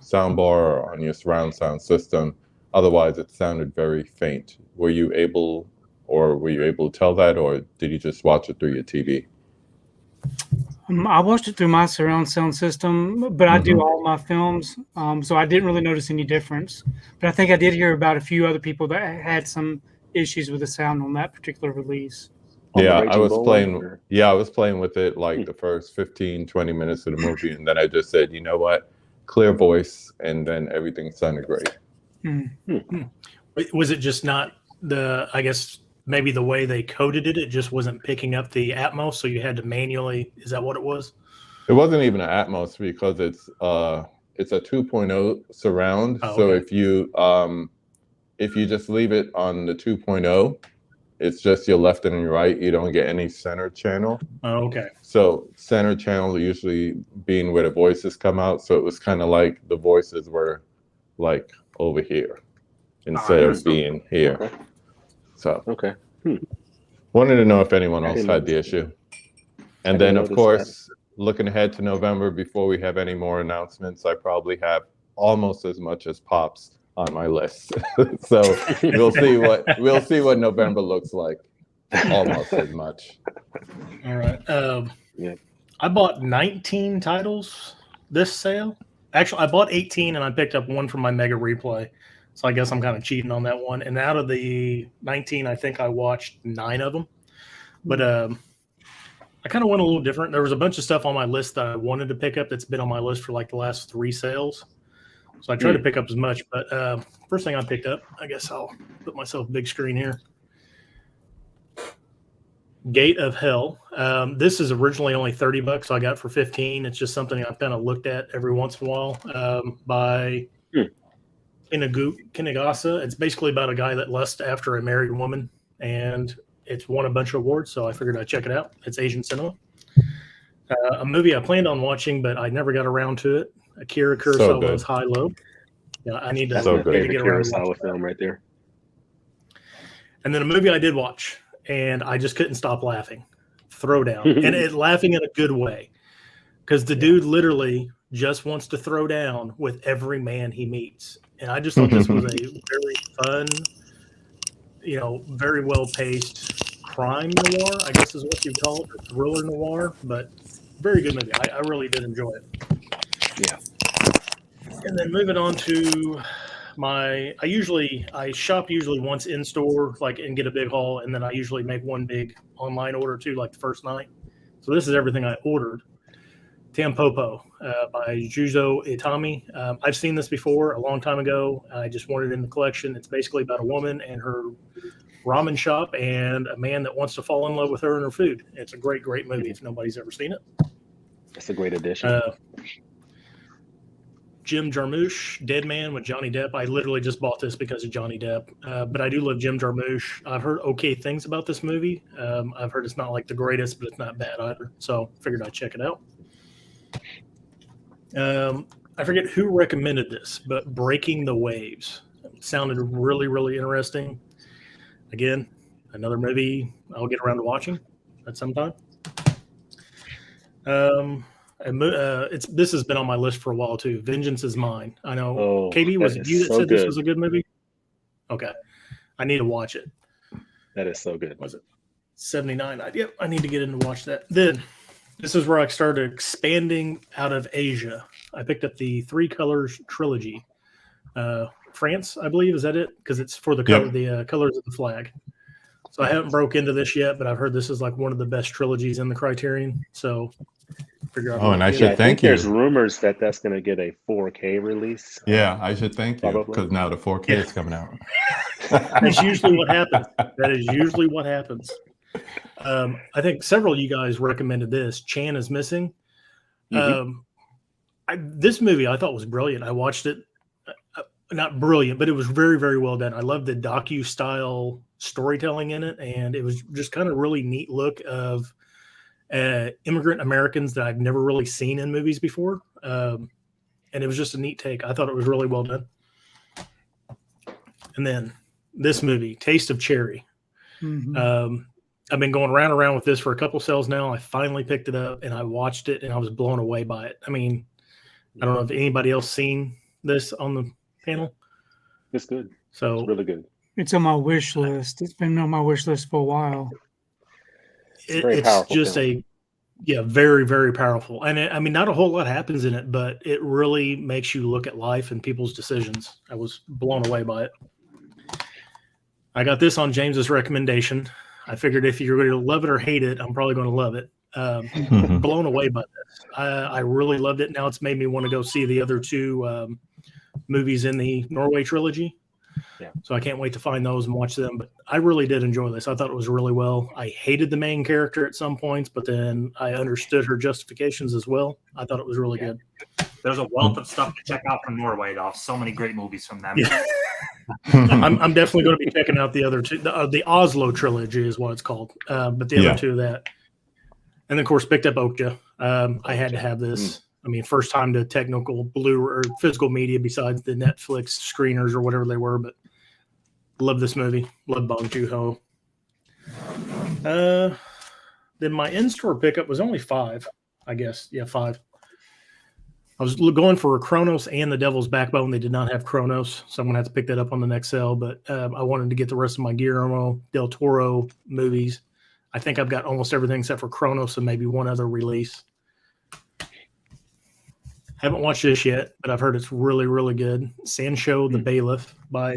soundbar or on your surround sound system. Otherwise, it sounded very faint. Were you able to tell that, or did you just watch it through your TV? I watched it through my surround sound system, but I do all my films, so I didn't really notice any difference. But I think I did hear about a few other people that had some issues with the sound on that particular release. Yeah, I was playing with it like the first 15, 20 minutes of the movie, and then I just said, you know what, clear voice, and then everything sounded great. Was it just not I guess maybe the way they coded it just wasn't picking up the Atmos, so you had to manually, is that what it was? It wasn't even an Atmos because it's a 2.0 surround. Oh, so okay. if you just leave it on the 2.0, it's just your left and your right. You don't get any center channel. Oh, okay. So center channel usually being where the voices come out. So it was kind of like the voices were like over here instead of being here. Okay. So Okay. wanted to know if anyone else didn't had the notice issue. I And didn't then, of notice course, looking ahead to November, before we have any more announcements, I probably have almost as much as Pops on my list. So we'll see what November looks like. Almost as much. All right. Yeah. I bought 19 titles this sale. Actually, I bought 18 and I picked up one from my Mega Replay. So I guess I'm kind of cheating on that one. And out of the 19, I think I watched 9 of them. But I kind of went a little different. There was a bunch of stuff on my list that I wanted to pick up that's been on my list for like the last 3 sales. So I tried to pick up as much. But first thing I picked up, I guess I'll put myself big screen here. Gate of Hell. This is originally only $30, so I got it for 15. It's just something I've kind of looked at every once in a while by Kinagasa. It's basically about a guy that lusts after a married woman, and it's won a bunch of awards, so I figured I'd check it out. It's Asian cinema. A movie I planned on watching, but I never got around to it. Akira Kurosawa's High Low. Yeah, I need to, That's So my good. favorite get around to Kurosawa watching film right there. And then a movie I did watch, and I just couldn't stop laughing. Throwdown. And laughing in a good way. Because the dude literally just wants to throw down with every man he meets. And I just thought this was a very fun, very well-paced crime noir, I guess is what you call it, or thriller noir, but very good movie. I really did enjoy it. Yeah. And then moving on to I shop usually once in store, like, and get a big haul, and then I usually make one big online order too, like the first night. So this is everything I ordered. Tampopo by Juzo Itami. I've seen this before a long time ago. I just wanted it in the collection. It's basically about a woman and her ramen shop and a man that wants to fall in love with her and her food. It's a great, great movie if nobody's ever seen it. That's a great addition. Jim Jarmusch, Dead Man with Johnny Depp. I literally just bought this because of Johnny Depp, but I do love Jim Jarmusch. I've heard okay things about this movie. I've heard it's not like the greatest, but it's not bad either. So figured I'd check it out. I forget who recommended this, but Breaking the Waves. It sounded really, really interesting. Again, another movie I'll get around to watching at some time. This has been on my list for a while too. Vengeance is Mine. I know. KB, was it you that said this was a good movie? Okay, I need to watch it. That is so good. Was it 79? Yep, I need to get in to watch that. Then this is where I started expanding out of Asia. I picked up the Three Colors trilogy. France, I believe, is that it? Because it's for the colors of the flag. So I haven't broke into this yet, but I've heard this is like one of the best trilogies in the Criterion. So figure out. Oh, and I should thank you. There's rumors that that's going to get a 4K release. Yeah, I should thank you because now the 4K is coming out. That's usually what happens. That is usually what happens. I think several of you guys recommended this. Chan is Missing. This movie I thought was brilliant. I watched it. Not brilliant, but it was very, very well done. I love the docu-style storytelling in it, and it was just kind of really neat look of immigrant Americans that I've never really seen in movies before. And it was just a neat take. I thought it was really well done. And then this movie, Taste of Cherry. I've been going around with this for a couple sales now. I finally picked it up, and I watched it, and I was blown away by it. I mean, I don't know if anybody else seen this on the panel. It's good. So it's really good. It's on my wish list. It's been on my wish list for a while. It's just film. Very, very powerful. And I mean, not a whole lot happens in it, but it really makes you look at life and people's decisions. I was blown away by it. I got this on James's recommendation. I figured if you're going to love it or hate it, I'm probably going to love it. Blown away by this. I really loved it. Now it's made me want to go see the other two movies in the Norway trilogy. Yeah. So I can't wait to find those and watch them. But I really did enjoy this. I thought it was really well. I hated the main character at some points, but then I understood her justifications as well. I thought it was really good. There's a wealth of stuff to check out from Norway, though. So many great movies from them. Yeah. I'm definitely going to be checking out the other two. The Oslo trilogy is what it's called. But the other two of that. And then, of course, picked up Okja. I had to have this. I mean, first time to technical blue or physical media besides the Netflix screeners or whatever they were, but love this movie. Love Bong Joon-ho. Then my in-store pickup was only 5, I guess. Yeah, 5. I was going for Kronos and The Devil's Backbone. They did not have Kronos, so I'm going to have to pick that up on the next sale, but I wanted to get the rest of my Guillermo del Toro movies. I think I've got almost everything except for Kronos and maybe one other release. Haven't watched this yet, but I've heard it's really, really good. Sancho the Bailiff by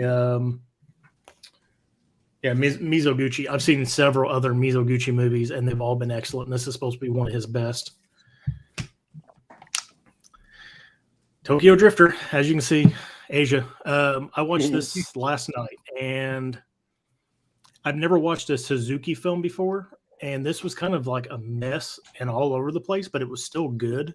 Mizoguchi. I've seen several other Mizoguchi movies, and they've all been excellent. And this is supposed to be one of his best. Tokyo Drifter, as you can see, Asia. I watched this last night, and I've never watched a Suzuki film before, and this was kind of like a mess and all over the place, but it was still good.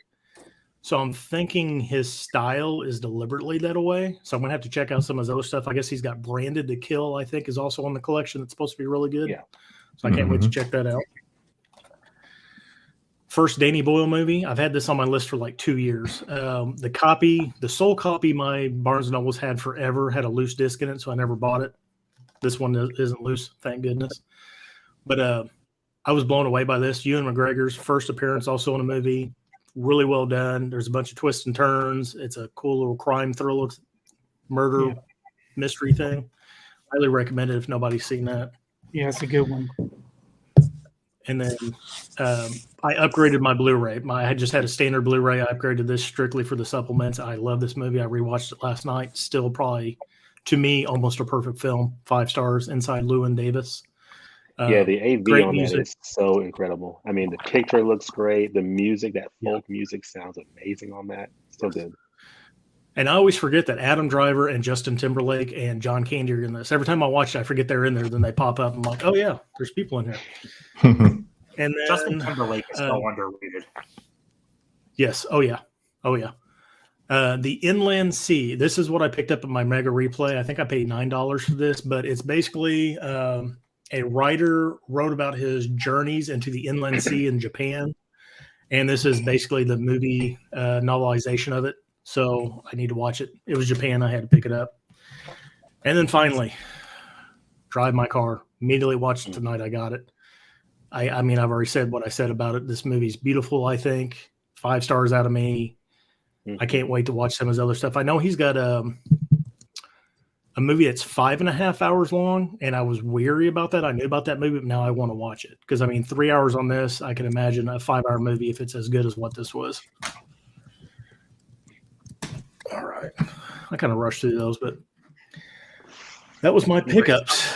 So I'm thinking his style is deliberately that way. So I'm going to have to check out some of those stuff. I guess he's got Branded to Kill, I think, is also on the collection. That's supposed to be really good. Yeah. So I can't wait to check that out. First Danny Boyle movie. I've had this on my list for like 2 years. The sole copy my Barnes & Noble's had forever had a loose disc in it, so I never bought it. This one isn't loose, thank goodness. But I was blown away by this. Ewan McGregor's first appearance also in a movie. Really well done. There's a bunch of twists and turns. It's a cool little crime thriller, murder mystery thing. Highly recommend it if nobody's seen that. Yeah, it's a good one. and then I upgraded my Blu-ray. I had just had a standard Blu-ray. I upgraded this strictly for the supplements. I love this movie. I rewatched it last night. Still probably, to me, almost a perfect film. 5 stars inside Llewyn Davis. Yeah, the AV great on music. that is so incredible. I mean, the picture looks great. The music, that folk music sounds amazing on that. So good. And I always forget that Adam Driver and Justin Timberlake and John Candy are in this. Every time I watch it, I forget they're in there. Then they pop up. I'm like, oh, yeah, there's people in here. And then Justin Timberlake is so underrated. Yes. Oh, yeah. Oh, yeah. The Inland Sea. This is what I picked up at my Mega Replay. I think I paid $9 for this, but it's basically a writer wrote about his journeys into the Inland Sea in Japan. And this is basically the movie novelization of it. So I need to watch it. It was Japan. I had to pick it up. And then finally, drive my car. Immediately watched it tonight. I got it. I mean, I've already said what I said about it. This movie's beautiful, I think. 5 stars out of me. I can't wait to watch some of his other stuff. I know he's got a movie that's 5.5 hours long, and I was weary about that. I knew about that movie, but now I want to watch it. Because, I mean, 3 hours on this, I can imagine a 5-hour movie if it's as good as what this was. All right. I kind of rushed through those, but that was my pickups.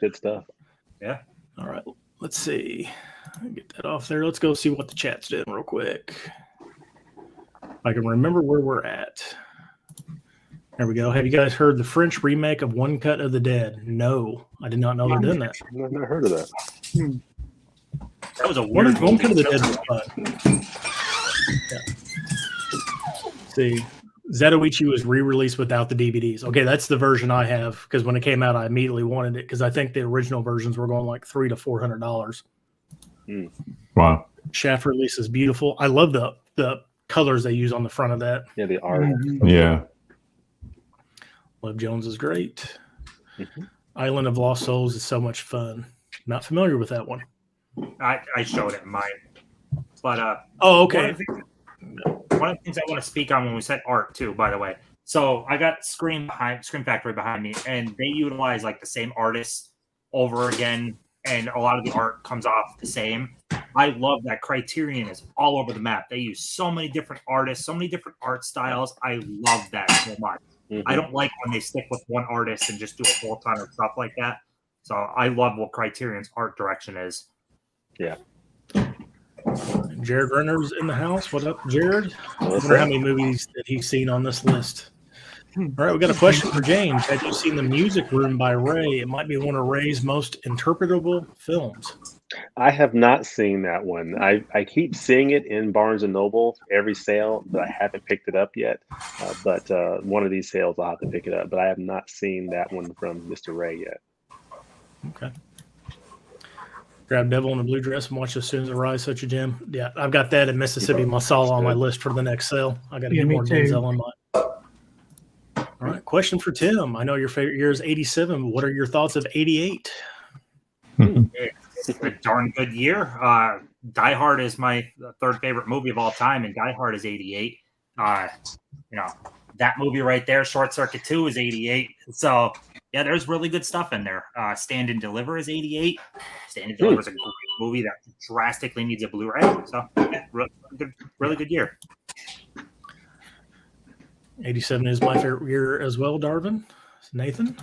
Good stuff. Yeah. All right. Let's see. Get that off there. Let's go see what the chat's doing real quick. If I can remember where we're at. There we go. Have you guys heard the French remake of One Cut of the Dead? No. I did not know they're doing that. I've never heard of that. That was a weird One Cut of the movie. Dead was fun. Yeah. See. Zatoichi was re-released without the DVDs. Okay, that's the version I have because when it came out, I immediately wanted it because I think the original versions were going like $300 to $400. Wow. Shaft release is beautiful. I love the colors they use on the front of that. Yeah, the art. Yeah. Love Jones is great. Island of Lost Souls is so much fun. Not familiar with that one. I showed it in mine. But Oh, okay. One of the things I want to speak on when we said art too, by the way. So I got Scream Factory behind me, and they utilize like the same artists over again, and a lot of the art comes off the same. I love that Criterion is all over the map. They use so many different artists, so many different art styles. I love that so much. I don't like when they stick with one artist and just do a whole ton of stuff like that. So I love what Criterion's art direction is. Yeah. Jared Renner's in the house. What up, Jared? I What's wonder how up? many movies that he's seen on this list. All right, we got a question for James. Have you seen The Music Room by Ray? It might be one of Ray's most interpretable films. I have not seen that one. I keep seeing it in Barnes and Noble every sale, but I haven't picked it up yet. But one of these sales, I'll have to pick it up. But I have not seen that one from Mr. Ray yet. Okay. Grab Devil in a Blue Dress and watch As Soon as It Rise, such a gem. Yeah, I've got that in Mississippi Masala on my list for the next sale. I got to Yeah, get me more too. Denzel on mine. All right, question for Tim. I know your favorite year is 87. What are your thoughts of 88? It's a darn good year. Die Hard is my third favorite movie of all time, and Die Hard is 88. That movie right there, Short Circuit 2, is 88. So, yeah, there's really good stuff in there. Stand and Deliver is 88. Stand and Deliver is a great movie that drastically needs a Blu-ray. So, yeah, really good year. 87 is my favorite year as well, Darvin. Nathan?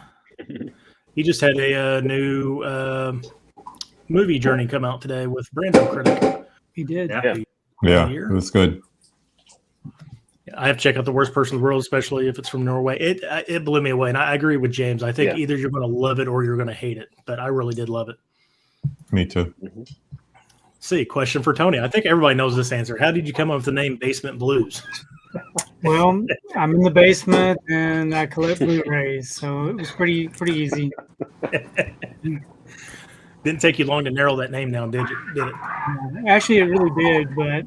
He just had a new movie journey come out today with Brando Critic. He did. Yeah. Yeah, it was good. I have to check out The Worst Person in the World, especially if it's from Norway. It blew me away, and I agree with James. I think either you're going to love it or you're going to hate it, but I really did love it. Me too. See, question for Tony. I think everybody knows this answer. How did you come up with the name Basement Blues? Well, I'm in the basement and I collect Blu-rays, so it was pretty easy. Didn't take you long to narrow that name down, did it? Actually, it really did, but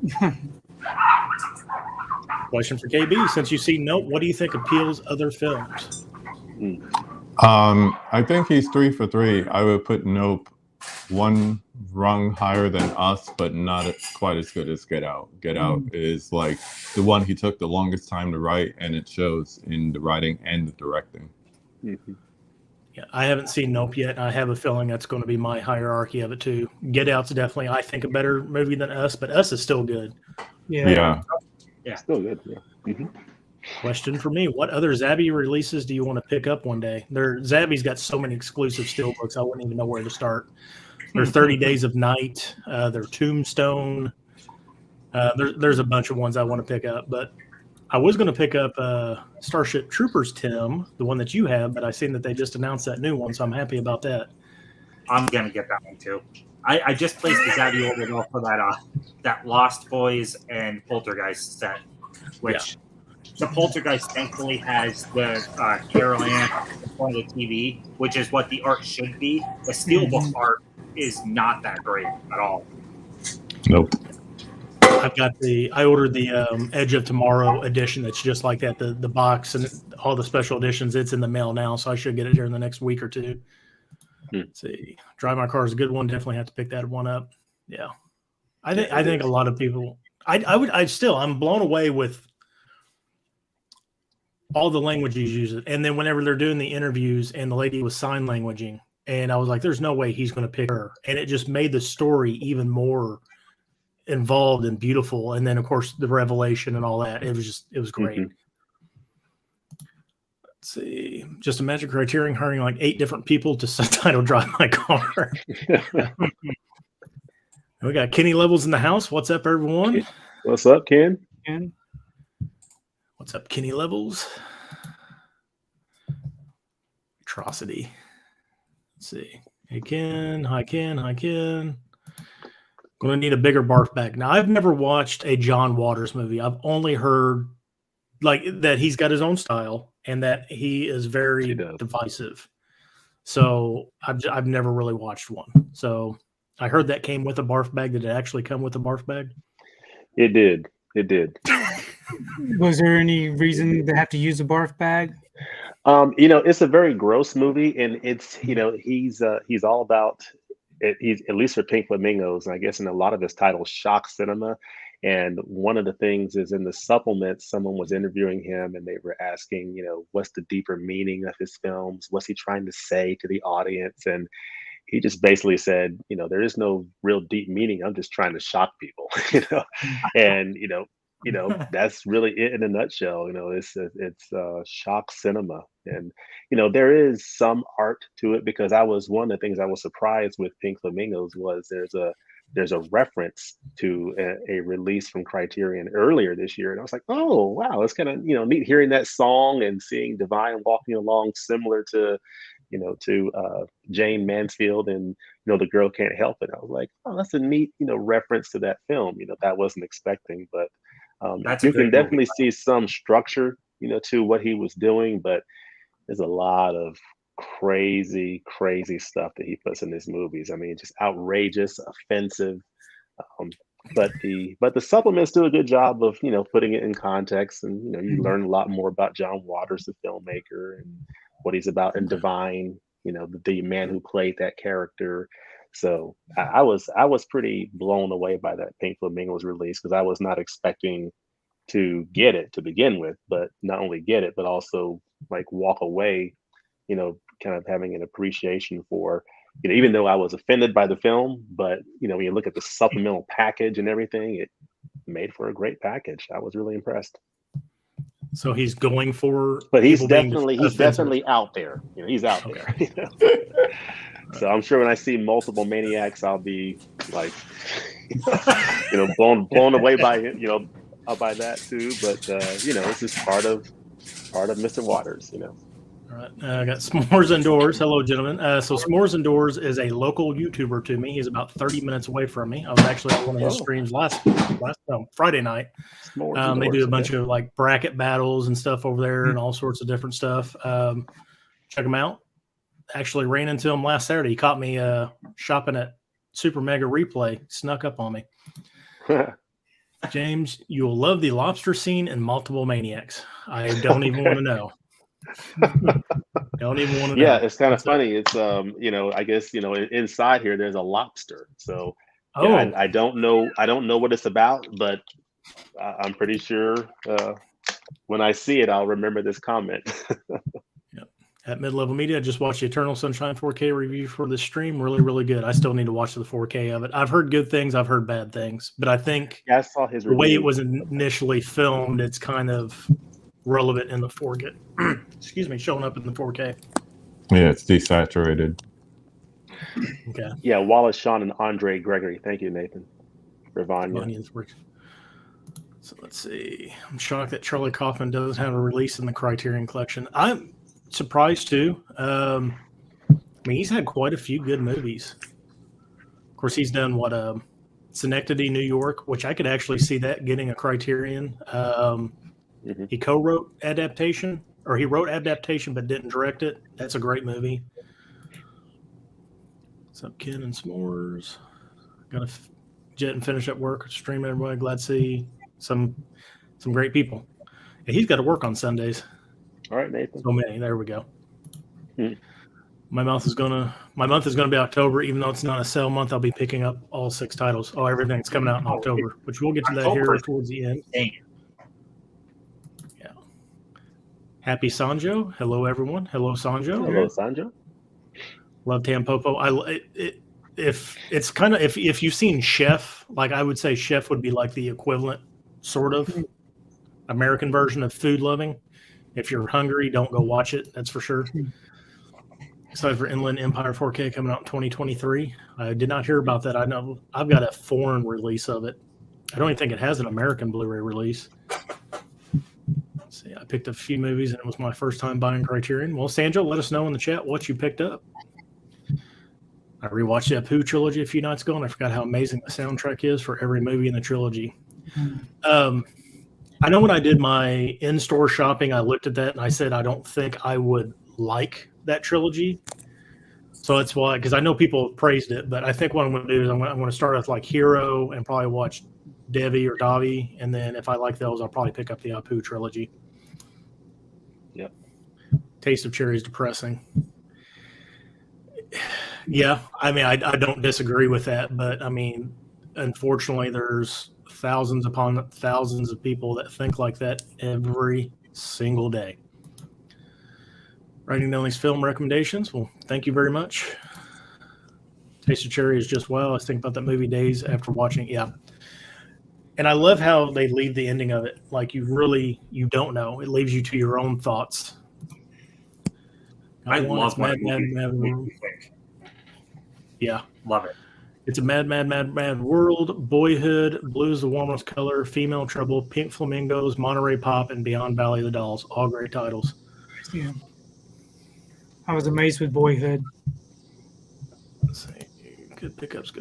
Question for KB. Since you've seen Nope, what do you think appeals other films? I think he's 3 for 3. I would put Nope one rung higher than Us, but not quite as good as Get Out. Get Out is like the one he took the longest time to write, and it shows in the writing and the directing. Yeah, I haven't seen Nope yet. And I have a feeling that's going to be my hierarchy of it too. Get Out's definitely, I think, a better movie than Us, but Us is still good. Yeah. Yeah. Still good. Yeah. Question for me: what other Zabby releases do you want to pick up one day? Zabby's got so many exclusive steelbooks, I wouldn't even know where to start. Their 30 Days of Night, their Tombstone. There's a bunch of ones I want to pick up, but I was going to pick up Starship Troopers, Tim, the one that you have, but I seen that they just announced that new one, so I'm happy about that. I'm gonna get that one too. I just placed the Zabby order though for that Lost Boys and Poltergeist set, which the Poltergeist thankfully has the Carol Ann in front of the TV, which is what the art should be. The steelbook art is not that great at all. Nope. I ordered the Edge of Tomorrow edition that's just like that, the box and all the special editions. It's in the mail now, so I should get it here in the next week or two. Let's see. Drive My Car is a good one. Definitely have to pick that one up. Yeah. I think a lot of people I'm blown away with all the languages use it. And then whenever they're doing the interviews and the lady was sign languaging, and I was like, there's no way he's going to pick her. And it just made the story even more involved and beautiful. And then of course the revelation and all that. It was great. Let's see. Just imagine Criterion hiring like 8 different people to subtitle Drive My Car. We got Kenny Levels in the house. What's up, everyone? What's up, Ken? What's up, Kenny Levels? Atrocity. Let's see. Hey, Ken. Hi, Ken. Hi, Ken. Going to need a bigger barf bag. Now, I've never watched a John Waters movie. I've only heard like that he's got his own style and that he is very divisive. So I've never really watched one. So I heard that came with a barf bag. Did it actually come with a barf bag? It did. It did. Was there any reason to have to use a barf bag? It's a very gross movie, and it's he's all about it. He's at least for Pink Flamingos, and I guess in a lot of his titles, shock cinema. And one of the things is in the supplements, someone was interviewing him, and they were asking, what's the deeper meaning of his films? What's he trying to say to the audience? And he just basically said, there is no real deep meaning. I'm just trying to shock people, and that's really it in a nutshell. It's shock cinema, and there is some art to it, because one of the things I was surprised with Pink Flamingos was there's a reference to a release from Criterion earlier this year, and I was like, oh wow, it's kind of neat hearing that song and seeing Divine walking along similar to Jane Mansfield and The Girl Can't Help It. I was like, oh, that's a neat reference to that film that I wasn't expecting, but you can definitely see some structure to what he was doing, but there's a lot of crazy stuff that he puts in his movies. I mean, just outrageous, offensive, but the supplements do a good job of putting it in context, and you learn a lot more about John Waters, the filmmaker, and what he's about in Divine, the man who played that character. So I was pretty blown away by that Pink Flamingos release, because I was not expecting to get it to begin with, but not only get it, but also like walk away, kind of having an appreciation for, even though I was offended by the film, but when you look at the supplemental package and everything, it made for a great package. I was really impressed. So he's going for, but he's definitely out there. He's out there. So I'm sure when I see multiple maniacs, I'll be like, blown away by it, by that too. But it's just part of Mr. Waters. All right, I got S'mores Indoors. Hello, gentlemen. So S'mores Indoors is a local YouTuber to me. He's about 30 minutes away from me. I was actually at one of his streams last Friday night. They do a bunch of like bracket battles and stuff over there, and all sorts of different stuff. Check them out. Actually ran into him last Saturday. He caught me shopping at Super Mega Replay. Snuck up on me. James, you'll love the lobster scene in Multiple Maniacs. I don't even want to know. Don't even want to know. Yeah, it's kind of funny. It's I guess inside here there's a lobster. So I don't know what it's about, but I'm pretty sure when I see it, I'll remember this comment. Yep. at Mid-Level Media. I just watched the Eternal Sunshine 4K review for this stream. Really, really good. I still need to watch the 4K of it. I've heard good things. I've heard bad things. But I think Yeah, I saw his the way it review. was initially filmed, it's kind of relevant in the 4K. Excuse me, showing up in the 4K. Yeah, it's desaturated. Okay. Yeah, Wallace Shawn and Andre Gregory. Thank you, Nathan. For Vanya. Onions work. So let's see. I'm shocked that Charlie Kaufman doesn't have a release in the Criterion Collection. I'm surprised too. I mean, he's had quite a few good movies. Of course, he's done what Synecdoche, New York, which I could actually see that getting a Criterion. He co-wrote adaptation, or he wrote adaptation but didn't direct it. That's a great movie. What's up, Ken and S'mores? Got to jet and finish at work. Stream, everybody. Glad to see some great people. And he's got to work on Sundays. All right, Nathan. So many. There we go. My month is gonna be October, even though it's not a sale month. I'll be picking up all 6 titles. Oh, everything's coming out in October, which we'll get to that here towards the end. Dang. Yeah. Happy Sanjo. Hello, everyone. Hello, Sanjo. Hello, Sanjo. Love Tampopo. If you've seen Chef, like I would say Chef would be like the equivalent sort of American version of Food Loving. If you're hungry, don't go watch it. That's for sure. Excited for Inland Empire 4K coming out in 2023. I did not hear about that. I know I've got a foreign release of it. I don't even think it has an American Blu-ray release. Let's see, I picked up a few movies and it was my first time buying Criterion. Well, Sanjo, let us know in the chat what you picked up. I rewatched the Apu trilogy a few nights ago, and I forgot how amazing the soundtrack is for every movie in the trilogy. I know when I did my in-store shopping, I looked at that and I said I don't think I would like that trilogy. So that's why, because I know people have praised it, but I think what I'm going to do is I'm going to start with like Hero and probably watch Devi or Davi, and then if I like those, I'll probably pick up the Apu trilogy. Yep. Taste of Cherry is depressing. Yeah, I mean, I don't disagree with that, but I mean, unfortunately, there's thousands upon thousands of people that think like that every single day. Writing down these film recommendations. Well, thank you very much. Taste of Cherry is just wow. I was thinking about that movie days after watching it. Yeah. And I love how they leave the ending of it. Like you don't know. It leaves you to your own thoughts. I love mad world. Yeah. Love it. It's a mad world. Boyhood, Blue's the Warmest Color, Female Trouble, Pink Flamingos, Monterey Pop, and Beyond Valley of the Dolls. All great titles. Yeah. I was amazed with Boyhood. Let's see. Good pickups.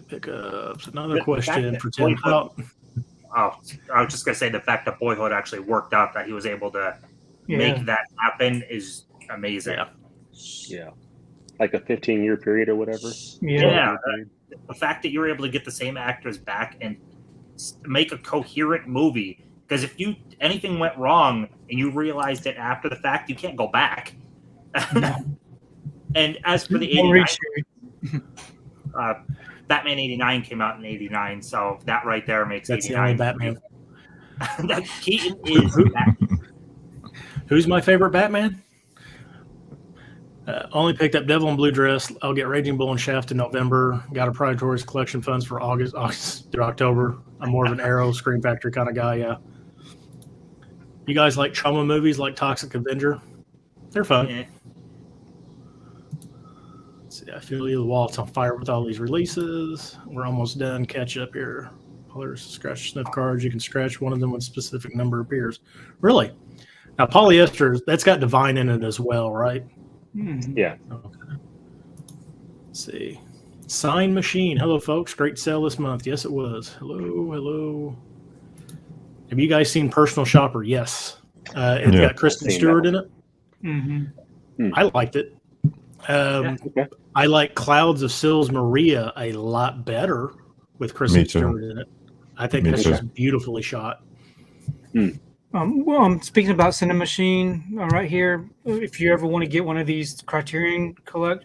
Another question for Tim. I was just going to say the fact that Boyhood actually worked out, that he was able to make that happen is amazing. Yeah. Like a 15-year period or whatever. Yeah. The fact that you were able to get the same actors back and make a coherent movie, because if anything went wrong and you realized it after the fact, you can't go back. And as for the 89, Batman 89 came out in 89, so that right there makes that's 89. The only Batman. That Keaton is Batman. Who's my favorite Batman? Only picked up Devil in Blue Dress. I'll get Raging Bull and Shaft in November. Got a Predatory collection funds for August through October. I'm more of an Arrow, Scream Factory kind of guy, yeah. You guys like trauma movies like Toxic Avenger? They're fun. Yeah. Let's see, I feel you. The wallet's on fire with all these releases. We're almost done. Catch up here. There's scratch sniff cards. You can scratch one of them when a specific number appears. Really? Now, polyester, that's got Divine in it as well, right? Yeah. Okay. Let's see. Sign Machine. Hello, folks. Great sale this month. Yes, it was. Hello. Have you guys seen Personal Shopper? Yes. It's got Kristen Stewart in it. Mm-hmm. I liked it. I like Clouds of Sils Maria a lot better with Kristen Stewart in it. I think that's just beautifully shot. Speaking about Cinema Machine, right here, if you ever want to get one of these Criterion Corner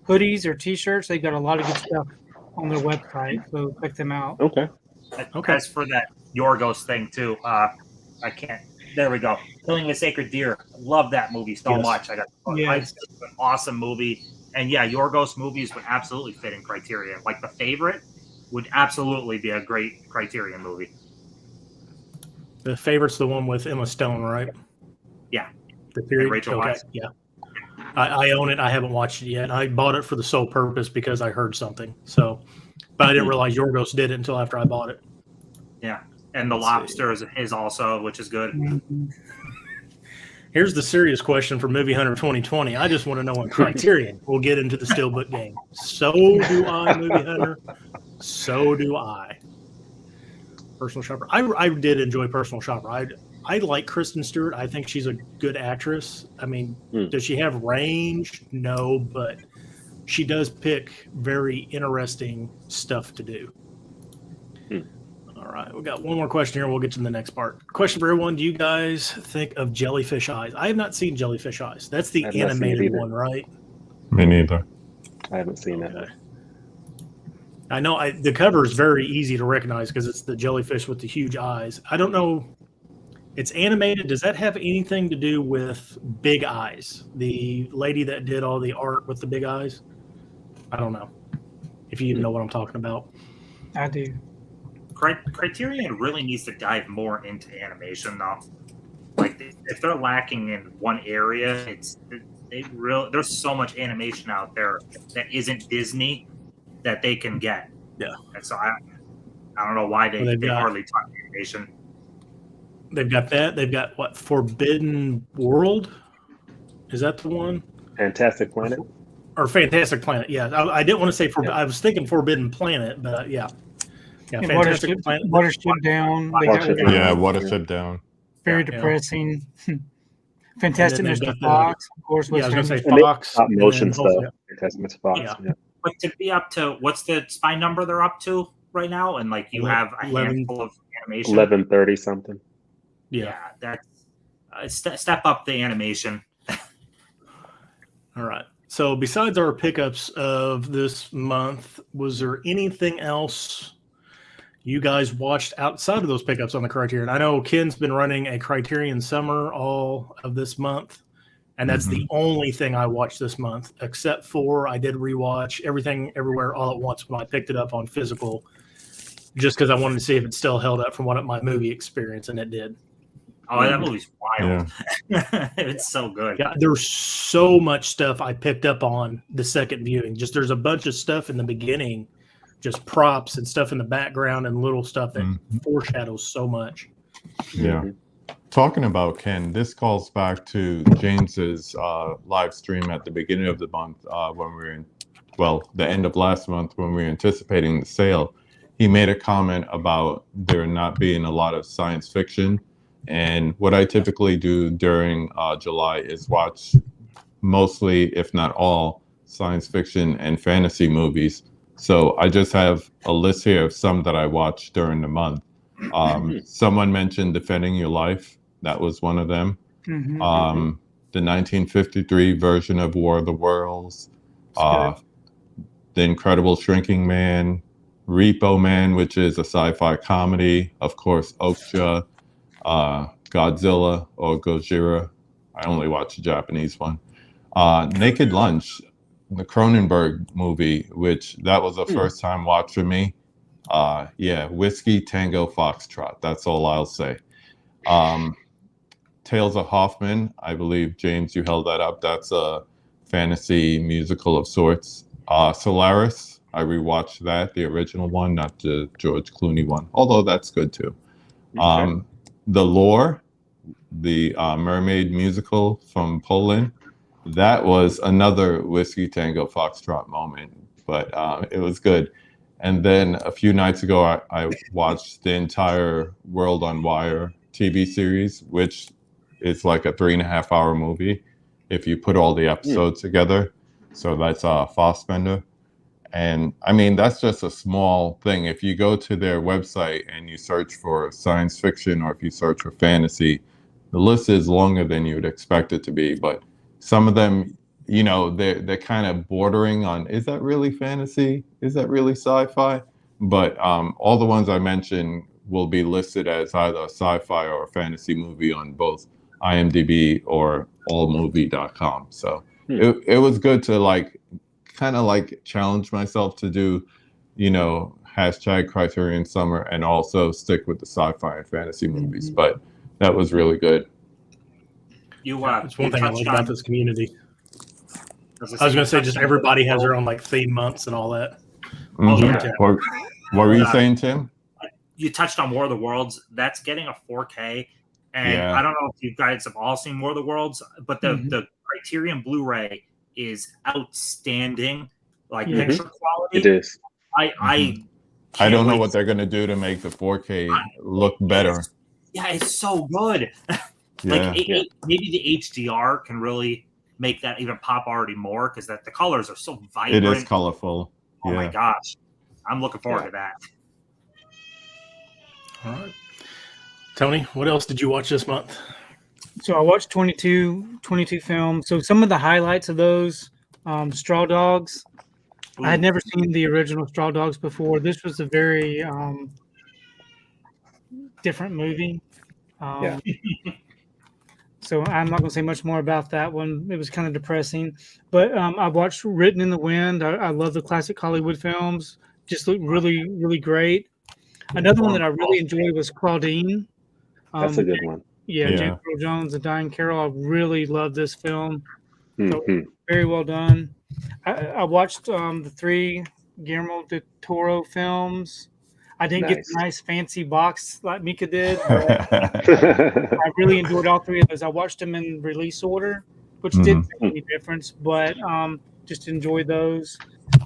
hoodies or T-shirts, they've got a lot of good stuff on their website, so check them out. Okay. As for that Yorgos thing too, I can't. There we go. Killing a Sacred Deer. Love that movie so Yes. much. Yes. It's an awesome movie. And yeah, Yorgos movies would absolutely fit in Criterion. Like The Favorite would absolutely be a great Criterion movie. The Favorite's the one with Emma Stone, right? Yeah. The period. And Rachel Okay. Weisz. Yeah. I own it. I haven't watched it yet. I bought it for the sole purpose because I heard something. So, but I didn't realize Yorgos did it until after I bought it. Yeah. And The Let's Lobster is his also, which is good. Mhm. Here's the serious question for Movie Hunter 2020. I just want to know on Criterion. We'll get into the Steelbook game. So do I, Movie Hunter. So do I. Personal Shopper. I did enjoy Personal Shopper. I like Kristen Stewart. I think she's a good actress. I mean, does she have range? No, but she does pick very interesting stuff to do. All right, we got one more question here. We'll get to the next part. Question for everyone: do you guys think of Jellyfish Eyes? I have not seen Jellyfish Eyes. That's the I've not seen it animated either. one, right? Me neither. I haven't seen that. Okay. I know the cover is very easy to recognize because it's the jellyfish with the huge eyes. I don't know. It's animated. Does that have anything to do with Big Eyes? The lady that did all the art with the big eyes? I don't know. If you even know what I'm talking about. I do. Criterion really needs to dive more into animation, though. Like, if they're lacking in one area, there's so much animation out there that isn't Disney that they can get. Yeah. And so I don't know why they hardly talk animation. They've got that. They've got what? Forbidden World? Is that the one? Fantastic Planet. Or Fantastic Planet? Yeah, I didn't want to say I was thinking Forbidden Planet, but yeah, And Fantastic Planet. Watership Down. They got Watership Yeah, Watership Down. very Yeah. depressing. Fantastic And then they've Mr. got Fox, of course. Yeah, I was going to say And they- Fox. Stop motion and then stuff. hopefully- Fantastic Mr. Fox. Yeah. Yeah. But to be up to, what's the spy number they're up to right now? And like you have a 11. handful of animation. 11:30 something. Yeah. That's step up the animation. All right. So besides our pickups of this month, was there anything else you guys watched outside of those pickups on the Criterion? I know Ken's been running a Criterion Summer all of this month, and that's the only thing I watched this month, except for I did rewatch Everything Everywhere All at Once when I picked it up on physical, just because I wanted to see if it still held up from what my movie experience, and it did. Oh, that movie's wild. It's so good. Yeah, there's so much stuff I picked up on the second viewing. Just there's a bunch of stuff in the beginning, just props and stuff in the background and little stuff that foreshadows so much. Yeah. Talking about Ken, this calls back to James's live stream at the beginning of the month when we were the end of last month when we were anticipating the sale. He made a comment about there not being a lot of science fiction. And what I typically do during July is watch mostly, if not all, science fiction and fantasy movies. So I just have a list here of some that I watched during the month. Someone mentioned Defending Your Life. That was one of them. The 1953 version of War of the Worlds. The Incredible Shrinking Man. Repo Man, which is a sci-fi comedy. Of course, Okja. Godzilla or Gojira. I only watched the Japanese one. Naked Lunch, the Cronenberg movie, which that was a first time watch for me. Whiskey Tango Foxtrot. That's all I'll say. Tales of Hoffman. I believe, James, you held that up. That's a fantasy musical of sorts. Solaris. I rewatched that, the original one, not the George Clooney one, although that's good too. The Lore, the mermaid musical from Poland, that was another Whiskey Tango Foxtrot moment, but it was good. And then a few nights ago, I watched the entire World on Wire TV series, which is like a 3.5-hour movie if you put all the episodes together. So that's Fassbender. And I mean, that's just a small thing. If you go to their website and you search for science fiction, or if you search for fantasy, the list is longer than you would expect it to be. But some of them, you know, they're kind of bordering on, is that really fantasy? Is that really sci-fi? But all the ones I mentioned will be listed as either a sci-fi or a fantasy movie on both IMDb or allmovie.com. So it was good to like kind of like challenge myself to do, you know, hashtag Criterion Summer and also stick with the sci-fi and fantasy movies. But that was really good. It's one thing I like about this community. I I was going to say, just everybody has their own like theme months and all that. Yeah. What were you saying, Tim? You touched on War of the Worlds. That's getting a 4K. And I don't know if you guys have all seen War of the Worlds, but the Criterion Blu-ray is outstanding, like picture quality. It is. I don't know what they're going to do to make the 4K look better. It's so good. Maybe the HDR can really make that even pop already more because the colors are so vibrant. It is colorful. Oh my gosh. I'm looking forward to that. All right. Tony, what else did you watch this month? So I watched 22 films. So some of the highlights of those, Straw Dogs. I had never seen the original Straw Dogs before. This was a very different movie. So I'm not going to say much more about that one. It was kind of depressing. But I watched Written in the Wind. I love the classic Hollywood films. Just looked really, really great. Another one that I really enjoyed was Claudine. That's a good one. Yeah, James Earl Jones and Diane Carroll. I really love this film. So, very well done. I watched the 3 Guillermo del Toro films. I didn't get the nice fancy box like Mika did. I really enjoyed all 3 of those. I watched them in release order, which didn't make any difference, but just enjoyed those.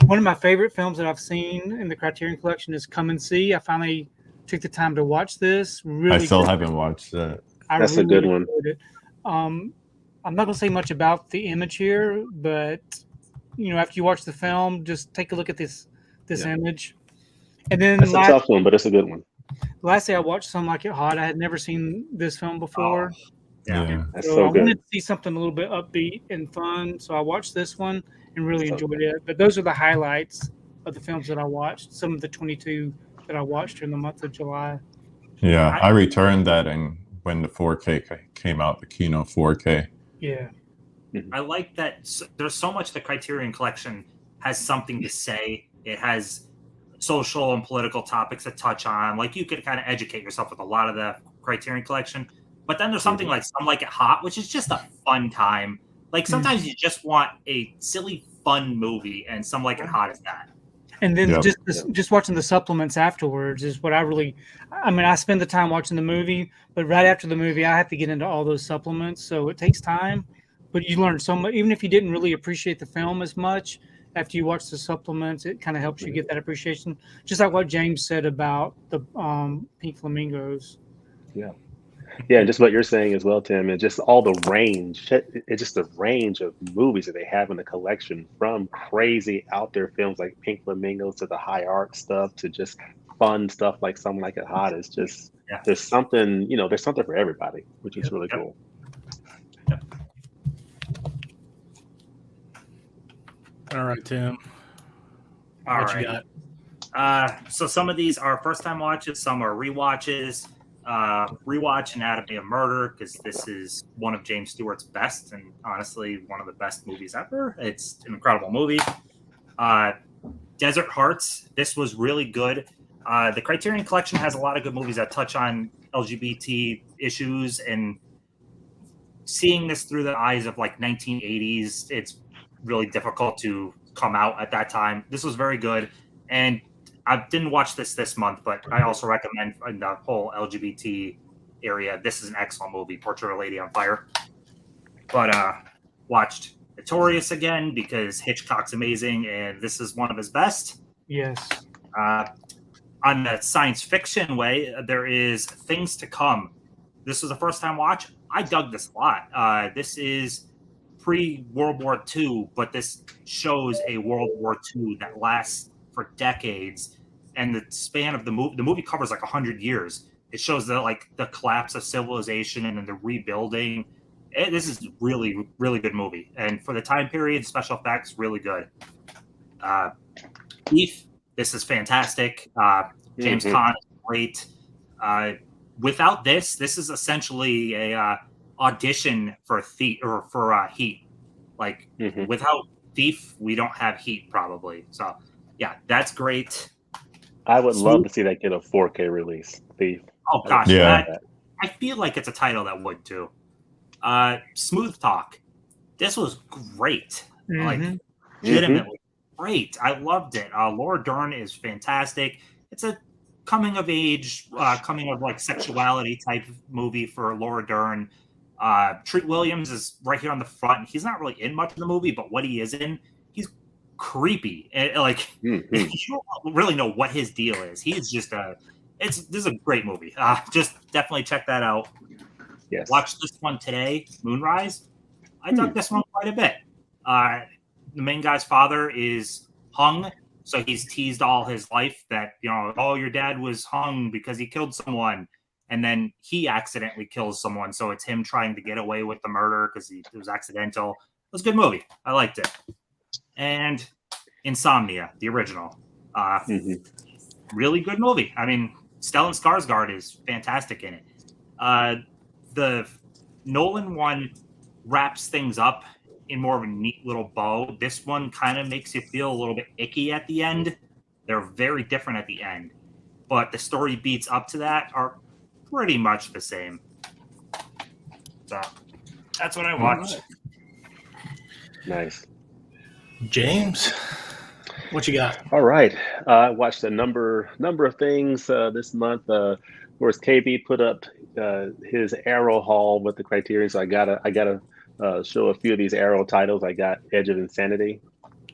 One of my favorite films that I've seen in the Criterion Collection is Come and See. I finally took the time to watch this. Really, I still haven't watched that. That's a good one. I'm not going to say much about the image here, but you know, after you watch the film, just take a look at this image. And then it's a tough one, but it's a good one. Lastly, I watched Some Like It Hot. I had never seen this film before. That's So so I good. wanted to see something a little bit upbeat and fun. So I watched this one and really enjoyed it. But those are the highlights of the films that I watched. Some of the 22 that I watched during the month of July. Yeah, I returned that when the 4K came out, the Kino 4K. Yeah. I like that there's so much the Criterion Collection has something to say. It has social and political topics to touch on. Like you could kind of educate yourself with a lot of the Criterion Collection. But then there's something like Some Like It Hot, which is just a fun time. Like sometimes you just want a silly, fun movie, and Some Like It Hot is that. And then just watching the supplements afterwards is what I spend the time watching the movie, but right after the movie, I have to get into all those supplements. So it takes time, but you learn so much. Even if you didn't really appreciate the film as much, after you watch the supplements, it kind of helps you get that appreciation. Just like what James said about the Pink Flamingos. Yeah, and just what you're saying as well, Tim, and just all the range. It's just the range of movies that they have in the collection, from crazy out there films like Pink Flamingos to the high art stuff to just fun stuff like Something Like It Hot. It's just there's something, there's something for everybody, which is really cool. All right, Tim. What you got? So some of these are first-time watches, some are rewatches. Rewatch Anatomy of Murder because this is one of James Stewart's best and honestly one of the best movies ever. It's an incredible movie. Desert Hearts. This was really good. The Criterion Collection has a lot of good movies that touch on LGBT issues, and seeing this through the eyes of like 1980s, it's really difficult to come out at that time. This was very good, and I didn't watch this month, but I also recommend in the whole LGBT area, this is an excellent movie, Portrait of a Lady on Fire. But watched Notorious again because Hitchcock's amazing, and this is one of his best. Yes. On the science fiction way, there is Things to Come. This was a first-time watch. I dug this a lot. This is pre-World War II, but this shows a World War II that lasts for decades, and the span of the movie covers like 100 years. It shows the collapse of civilization and then the rebuilding. This is really, really good movie, and for the time period, special effects really good. Beef, this is fantastic. James Caan is great. Without this is essentially a audition for Heat. Like without Thief, we don't have Heat probably. So yeah, that's great. I would love to see that get a 4K release. Thief. Oh gosh, Yeah. I feel like it's a title that would too. Smooth Talk. This was great. Like legitimately great. I loved it. Laura Dern is fantastic. It's a coming of age, coming of like sexuality type movie for Laura Dern. Treat Williams is right here on the front. He's not really in much of the movie, but what he is in, he's creepy. And, like you don't really know what his deal is. He's just this is a great movie. Just definitely check that out. Yes. Watch this one today, Moonrise. I dug this one quite a bit. The main guy's father is hung, so he's teased all his life that, oh, your dad was hung because he killed someone, and then he accidentally kills someone, so it's him trying to get away with the murder because it was accidental. It was a good movie. I liked it. And Insomnia, the original. Really good movie. I mean, Stellan Skarsgård is fantastic in it. The Nolan one wraps things up in more of a neat little bow. This one kind of makes you feel a little bit icky at the end. They're very different at the end, but the story beats up to that are pretty much the same. So that's what I watched. Nice. James, what you got? All right. I watched a number of things this month. Of course, KB put up his Arrow haul with the Criterion, so I gotta show a few of these Arrow titles. I got Edge of Insanity.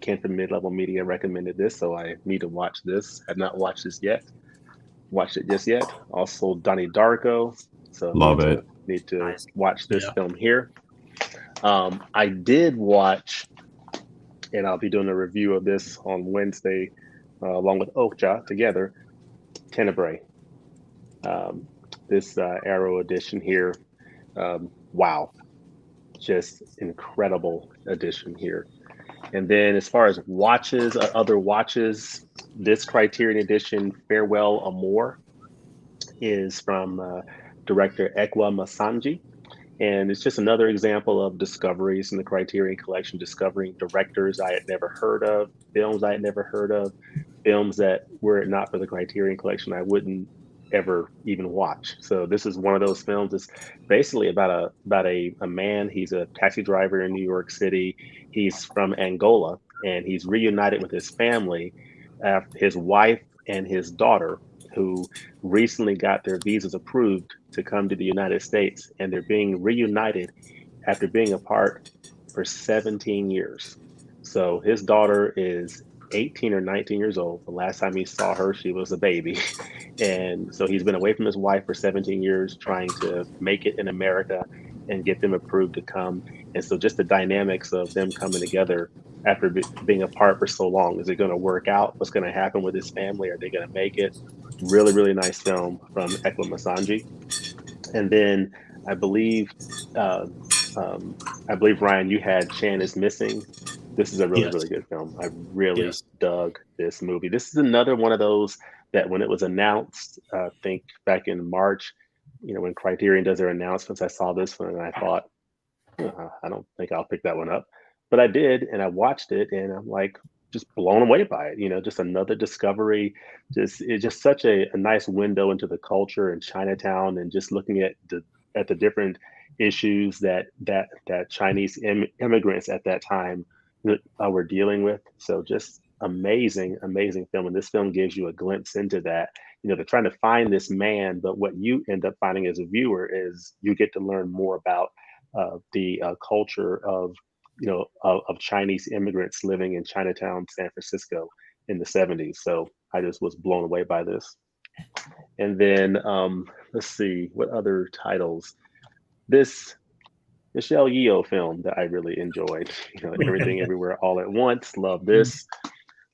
Ken from Mid-Level Media recommended this, so I need to watch this. Have not watched this yet. Watched it just yet. Also, Donnie Darko. So need to watch this film here. I did watch, and I'll be doing a review of this on Wednesday, along with Okja together. Tenebrae. This Arrow edition here. Wow. Just incredible edition here. And then as far as watches, other watches, this Criterion edition, Farewell Amor, is from director Ekwa Masanji. And it's just another example of discoveries in the Criterion collection, discovering directors I had never heard of, films I had never heard of, films that were it not for the Criterion collection, I wouldn't ever even watch. So this is one of those films. It's basically about a man. He's a taxi driver in New York City. He's from Angola, and he's reunited with his family, his wife and his daughter, who recently got their visas approved to come to the United States, and they're being reunited after being apart for 17 years. So his daughter is 18 or 19 years old. The last time he saw her, she was a baby. And so he's been away from his wife for 17 years, trying to make it in America and get them approved to come. And so just the dynamics of them coming together after being apart for so long. Is it going to work out? What's going to happen with his family? Are they going to make it? Really, really nice film from Ekwa Masanji. And then I believe, Ryan, you had Chan is Missing. This is a really, really good film. I really dug this movie. This is another one of those that when it was announced, I think back in March, when Criterion does their announcements, I saw this one and I thought, I don't think I'll pick that one up. But I did, and I watched it, and I'm like just blown away by it. Just another discovery. It's just such a nice window into the culture in Chinatown, and just looking at the different issues that Chinese immigrants at that time were dealing with. So just amazing film. And this film gives you a glimpse into that. They're trying to find this man, but what you end up finding as a viewer is you get to learn more about the culture of Chinese immigrants living in Chinatown, San Francisco in the 70s. So I just was blown away by this. And then let's see, what other titles? This Michelle Yeoh film that I really enjoyed, Everything Everywhere All at Once. Love this.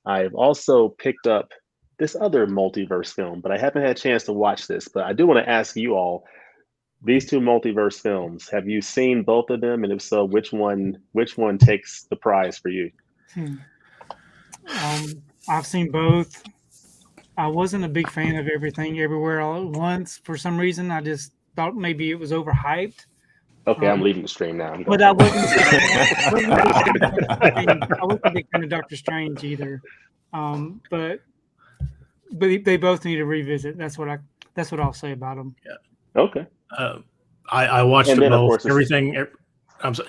I've also picked up this other multiverse film, but I haven't had a chance to watch this. But I do want to ask you all, these two multiverse films, have you seen both of them? And if so, which one takes the prize for you? I've seen both. I wasn't a big fan of Everything Everywhere All at Once for some reason. I just thought maybe it was overhyped. Okay, I'm leaving the stream now. But I wasn't a big fan of Doctor Strange either. But they both need a revisit. That's what I'll say about them. Okay. I watched And them then, of both. course,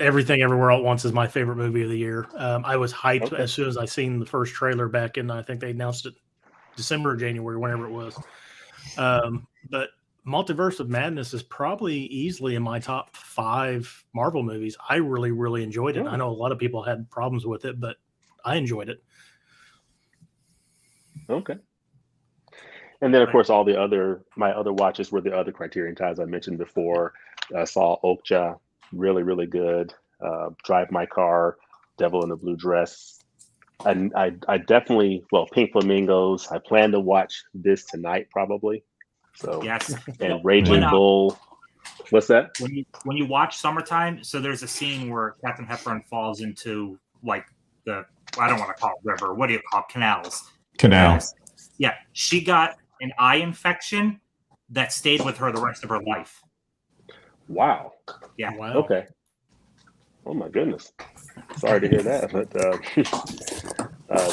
Everything Everywhere All at Once is my favorite movie of the year. I was hyped Okay. as soon as I seen the first trailer back in, I think they announced it December or January, whenever it was. But Multiverse of Madness is probably easily in my top 5 Marvel movies. I really, really enjoyed it. Yeah. I know a lot of people had problems with it, but I enjoyed it. Okay. And then, of course, my other watches were the other Criterion ties I mentioned before. Saw Okja, really, really good. Drive My Car, Devil in a Blue Dress. And I definitely, Pink Flamingos. I plan to watch this tonight, probably. So Yes. and Raging Bull. What's that? When you watch Summertime, so there's a scene where Captain Hepburn falls into like I don't want to call it river. What do you call it? Canals. Yeah, she got an eye infection that stayed with her the rest of her life. Wow. Yeah. Wow. Okay. Oh my goodness. Sorry to hear that. But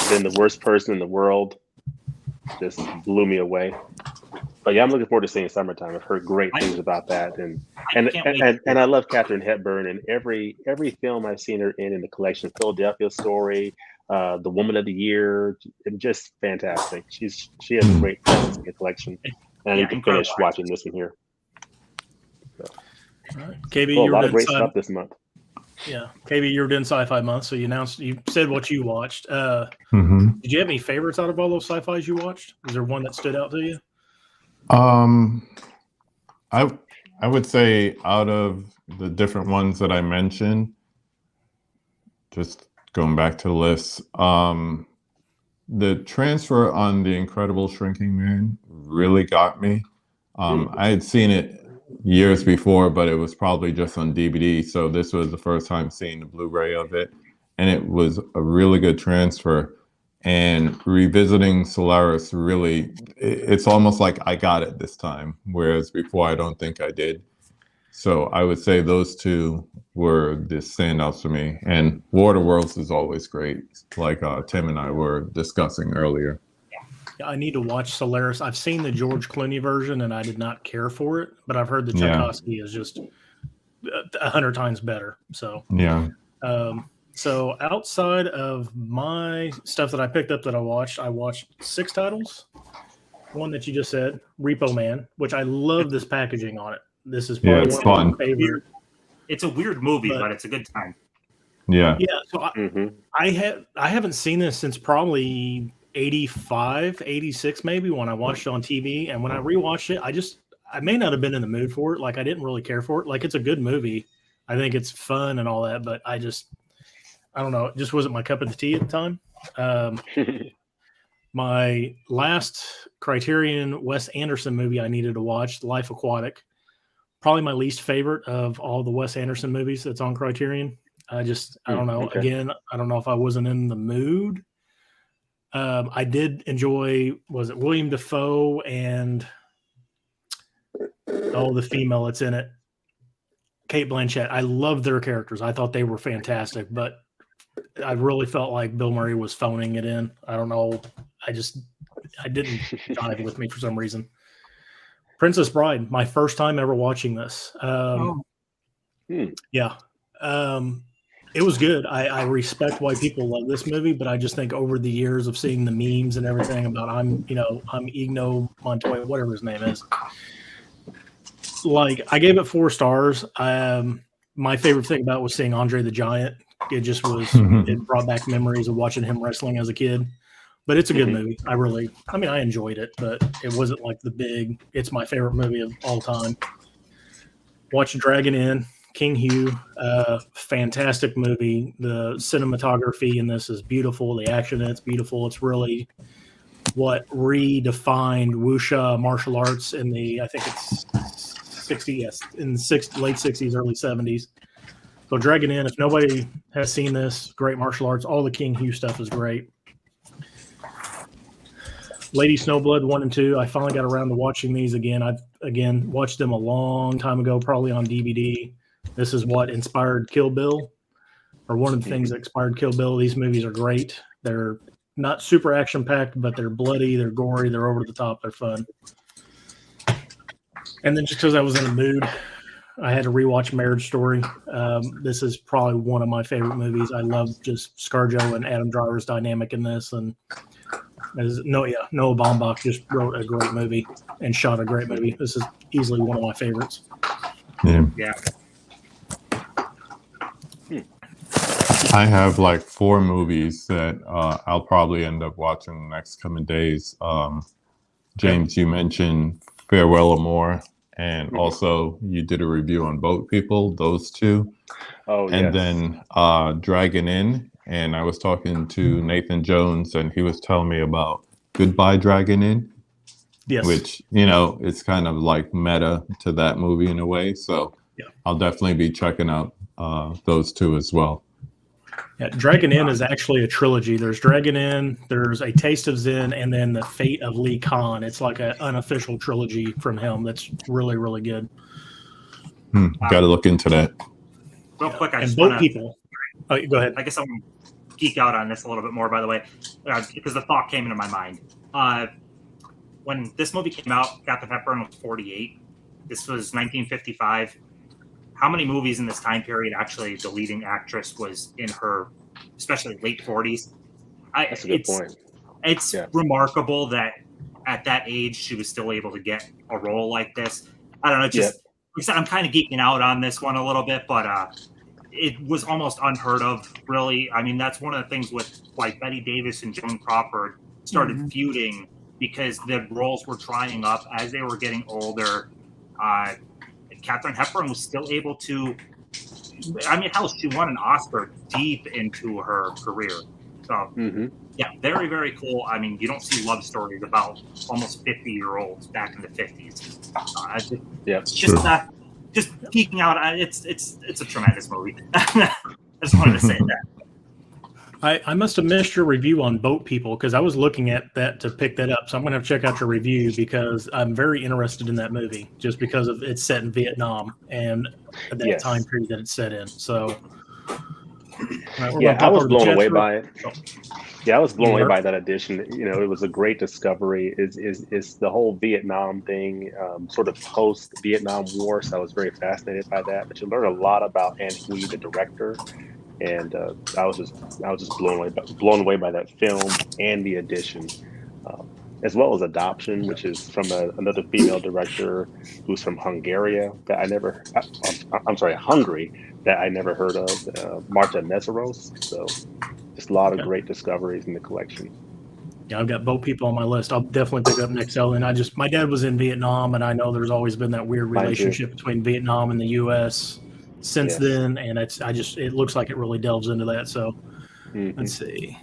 been the worst person in the world. Just blew me away. But yeah, I'm looking forward to seeing Summertime. I've heard great things about that, and I love Katharine Hepburn. And every film I've seen her in the collection, Philadelphia Story, The Woman of the Year, just fantastic. She has a great presence in the collection, and I need to finish watching this one here. So. All right. KB, Well, a you were lot of doing great stuff this month. Yeah, KB, you were doing sci-fi month, so you said what you watched. Did you have any favorites out of all those sci-fis you watched? Is there one that stood out to you? I would say out of the different ones that I mentioned, just going back to the list, the transfer on The Incredible Shrinking Man really got me. I had seen it years before, but it was probably just on DVD. So this was the first time seeing the Blu-ray of it. And it was a really good transfer. And revisiting Solaris, really, it's almost like I got it this time, whereas before I don't think I did. So I would say those two were the standouts for me. And Waterworlds is always great, like Tim and I were discussing earlier. Yeah, I need to watch Solaris. I've seen the George Clooney version, and I did not care for it, but I've heard the Tchaikovsky is just 100 times better. So yeah. So outside of my stuff that I picked up that I watched 6 titles. One that you just said, Repo Man, which I love this packaging on it. This is probably it's one of fun. my favorite. It's a weird movie, but it's a good time. Yeah. Yeah. So I haven't seen this since probably 85, 86 maybe, when I watched it on TV. And when I rewatched it, I may not have been in the mood for it. Like, I didn't really care for it. Like, it's a good movie. I think it's fun and all that, but I don't know. It just wasn't my cup of the tea at the time. My last Criterion Wes Anderson movie I needed to watch, Life Aquatic. Probably my least favorite of all the Wes Anderson movies that's on Criterion. I don't know. Okay. Again, I don't know if I wasn't in the mood. I did enjoy, was it William Dafoe and the female that's in it, Kate Blanchett. I loved their characters. I thought they were fantastic, but I really felt like Bill Murray was phoning it in. I don't know. I didn't jive with me for some reason. Princess Bride, my first time ever watching this. Yeah. It was good. I respect why people love this movie, but I just think over the years of seeing the memes and everything about I'm Igno Montoya, whatever his name is. Like, I gave it 4 stars. My favorite thing about it was seeing Andre the Giant. It just was, it brought back memories of watching him wrestling as a kid. But it's a good movie. I enjoyed it, but it wasn't like it's my favorite movie of all time. Watched Dragon Inn, King Hugh, fantastic movie. The cinematography in this is beautiful. The action in it's beautiful. It's really what redefined wuxia martial arts in I think it's 60s, yes, in the late 60s, early 70s. So Dragon Inn, if nobody has seen this, great martial arts. All the King Hugh stuff is great. Lady Snowblood 1 and 2. I finally got around to watching these again. I've again watched them a long time ago, probably on DVD. This is what inspired Kill Bill, or one of the things that inspired Kill Bill. These movies are great. They're not super action packed, but they're bloody, they're gory, they're over the top, they're fun. And then just because I was in the mood, I had to rewatch Marriage Story. This is probably one of my favorite movies. I love just ScarJo and Adam Driver's dynamic in this, and Noah Baumbach just wrote a great movie and shot a great movie. This is easily one of my favorites. Yeah. I have like 4 movies that I'll probably end up watching the next coming days. James, you mentioned Farewell Amore, and also you did a review on Boat People, those 2. Oh, and then Dragon Inn, and I was talking to Nathan Jones, and he was telling me about Goodbye Dragon Inn. Yes. Which, you know, it's kind of like meta to that movie in a way. So yeah. I'll definitely be checking out those 2 as well. Yeah, Dragon Inn is actually a trilogy. There's Dragon Inn, there's A Taste of Zen, and then The Fate of Lee Khan. It's like an unofficial trilogy from him that's really, really good. Got to look into that. Real quick, I and just Boat want People. Oh, go ahead. I guess I'm going to geek out on this a little bit more, by the way, because the thought came into my mind. When this movie came out, Captain Hepburn was 48. This was 1955. How many movies in this time period actually the leading actress was in her, especially late 40s? That's a good point. It's remarkable that at that age she was still able to get a role like this. I don't know, just I'm kind of geeking out on this one a little bit, but it was almost unheard of, really. I mean, that's one of the things with like Betty Davis and Joan Crawford started feuding because the roles were trying up as they were getting older. Katharine Hepburn was still able to, I mean, hell, she won an Oscar deep into her career. So, yeah, very, very cool. I mean, you don't see love stories about almost 50-year-olds back in the 50s. Just geeking out. It's a tremendous movie. I just wanted to say that. I must have missed your review on Boat People because I was looking at that to pick that up. So I'm going to have to check out your review because I'm very interested in that movie just because of it's set in Vietnam and that time period that it's set in. So, I was blown away by it. Yeah, I was blown away by that addition. You know, it was a great discovery. Is the whole Vietnam thing, sort of post Vietnam War. So I was very fascinated by that. But you learn a lot about Anh Huy, the director. And I was just blown away by that film and the addition, as well as Adoption, which is from another female director who's from Hungary that I never heard of, Marta Messeros. So just a lot of great discoveries in the collection. Yeah, I've got Boat People on my list. I'll definitely pick up next L. And my dad was in Vietnam, and I know there's always been that weird relationship between Vietnam and the U.S. since then, and it looks like it really delves into that. So let's see.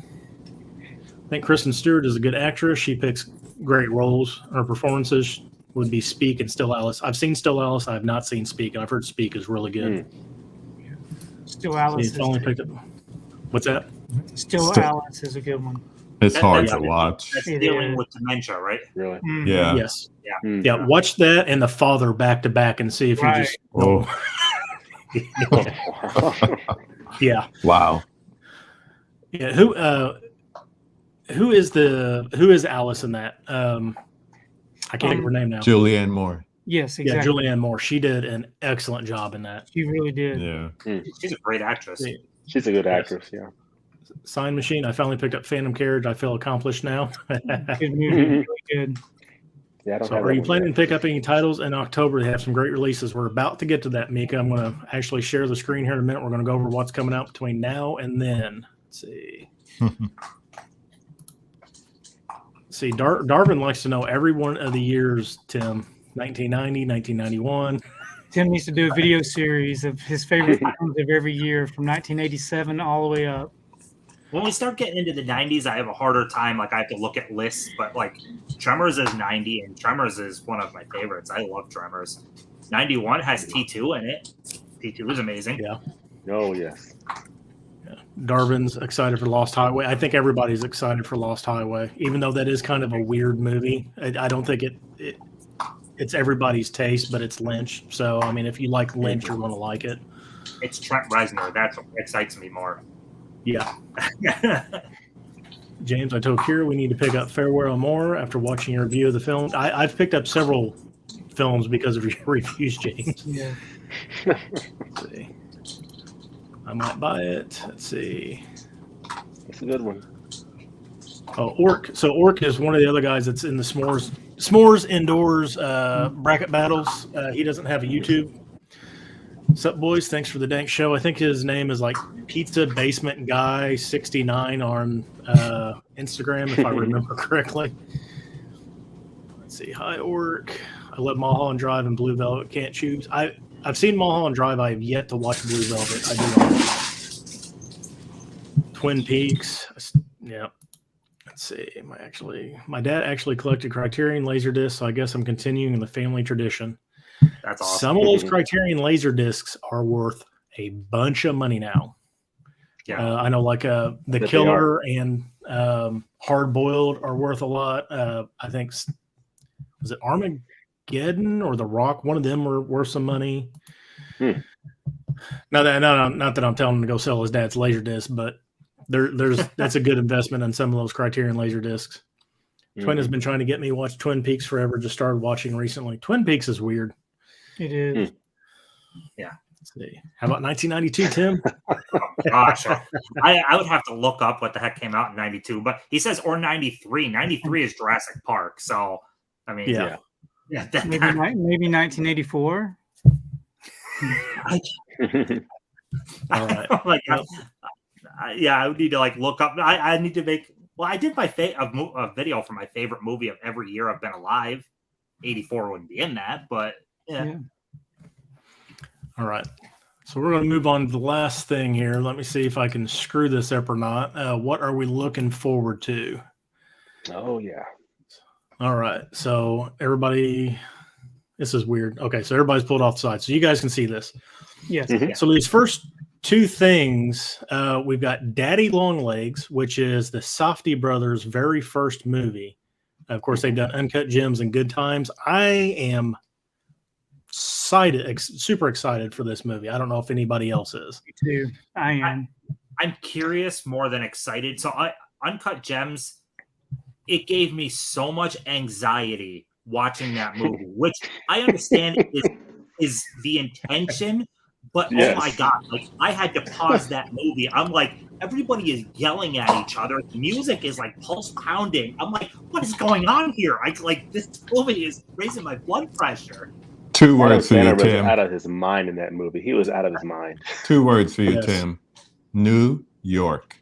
I think Kristen Stewart is a good actress. She picks great roles. Her performances would be Speak and Still Alice. I've seen Still Alice. I have not seen Speak, and I've heard Speak is really good. Still Alice. Picked up. What's that? Still Alice is a good one. It's hard to watch. That's dealing with dementia, right? Really? Yeah. Yes. Yeah. Yeah. Watch that and The Father back to back and see if you just. Yeah. Wow. Yeah. Who is Alice in that? I can't think of her name now. Julianne Moore. Yes, exactly. Yeah, Julianne Moore. She did an excellent job in that. She really did. Yeah. She's a great actress. She's a good actress. Yeah. Sign Machine. I finally picked up Phantom Carriage. I feel accomplished now. Good movie. Really good. Yeah, so are you planning to pick up any titles in October? They have some great releases. We're about to get to that, Mika. I'm going to actually share the screen here in a minute. We're going to go over what's coming out between now and then. Let's see. See, Darvin likes to know every one of the years, Tim. 1990, 1991. Tim needs to do a video series of his favorite films of every year from 1987 all the way up. When we start getting into the 90s, I have a harder time. Like, I have to look at lists, but like Tremors is 90, and Tremors is one of my favorites. I love Tremors. 91 has T2 in it. T2 is amazing. Yeah. Oh, yes. Darvin's excited for Lost Highway. I think everybody's excited for Lost Highway, even though that is kind of a weird movie. I don't think it's everybody's taste, but it's Lynch. So, I mean, if you like Lynch, you're going to like it. It's Trent Reznor. That's what excites me more. Yeah. James, I told Kira we need to pick up Farewell More after watching your review of the film. I've picked up several films because of your reviews, James. Yeah. Let's see. I might buy it. Let's see. It's a good one. Oh, Orc. So Orc is one of the other guys that's in the S'mores Indoors bracket battles. He doesn't have a YouTube. What's up, boys? Thanks for the dank show. I think his name is like Pizza Basement Guy 69 on Instagram, if I remember correctly. Let's see. Hi, Orc. I love Mulholland Drive and Blue Velvet. Can't choose. I've seen Mulholland Drive. I have yet to watch Blue Velvet. I do not. Twin Peaks. Yeah. Let's see. My dad actually collected Criterion Laserdiscs, so I guess I'm continuing the family tradition. That's awesome. Some of those Criterion Laserdiscs are worth a bunch of money now. Yeah. I know, like The Killer and Hard Boiled are worth a lot. I think was it Armageddon or The Rock? One of them were worth some money. Not that I'm telling him to go sell his dad's Laserdisc, but that's a good investment in some of those Criterion Laserdiscs. Twin has been trying to get me to watch Twin Peaks forever. Just started watching recently. Twin Peaks is weird. It is. Yeah. Let's see. How about 1992, Tim? Gosh, I would have to look up what the heck came out in 92, but he says or 93. 93 is Jurassic Park. So, I mean, yeah. Maybe 1984. All right. Like, I would need to like look up. I need to make. Well, I did my a video for my favorite movie of every year I've been alive. 84 wouldn't be in that, but yeah. All right. So we're going to move on to the last thing here. Let me see if I can screw this up or not. What are we looking forward to? Oh, yeah. All right. So everybody, this is weird. Okay. So everybody's pulled off the side. So you guys can see this. Yes. Mhm. So these first two things, we've got Daddy Longlegs, which is the Safdie brothers' very first movie. Of course, they've done Uncut Gems and Good Times. I am super excited for this movie. I don't know if anybody else is. Me too. I am. I'm curious more than excited. So Uncut Gems, it gave me so much anxiety watching that movie, which I understand is the intention. But yes. Oh my God, like I had to pause that movie. I'm like, everybody is yelling at each other. The music is like pulse pounding. I'm like, what is going on here? This movie is raising my blood pressure. 2 words for you, was Tim. out of his mind in that movie. He was out of his mind. 2 words for you, Yes. Tim. New York.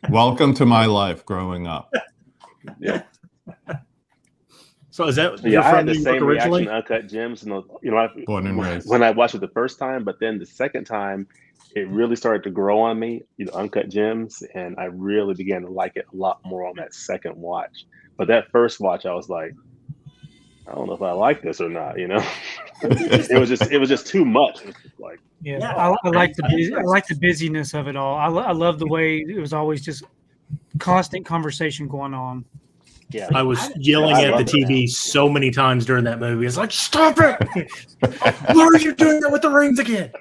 Welcome to my life growing up. Yeah. So is that Yeah, your I had friend the New York same reaction originally? to Uncut Gems. Born and raised. When I watched it the first time, but then the second time, it really started to grow on me, Uncut Gems, and I really began to like it a lot more on that second watch. But that first watch, I was like, I don't know if I like this or not. It was just too much. It was just like, Yeah, I like the busyness of it all. I love the way it was always just constant conversation going on. yeah, I was yelling I at the love TV so many times during that movie. It's like, stop it! Why are you doing that with the rings again?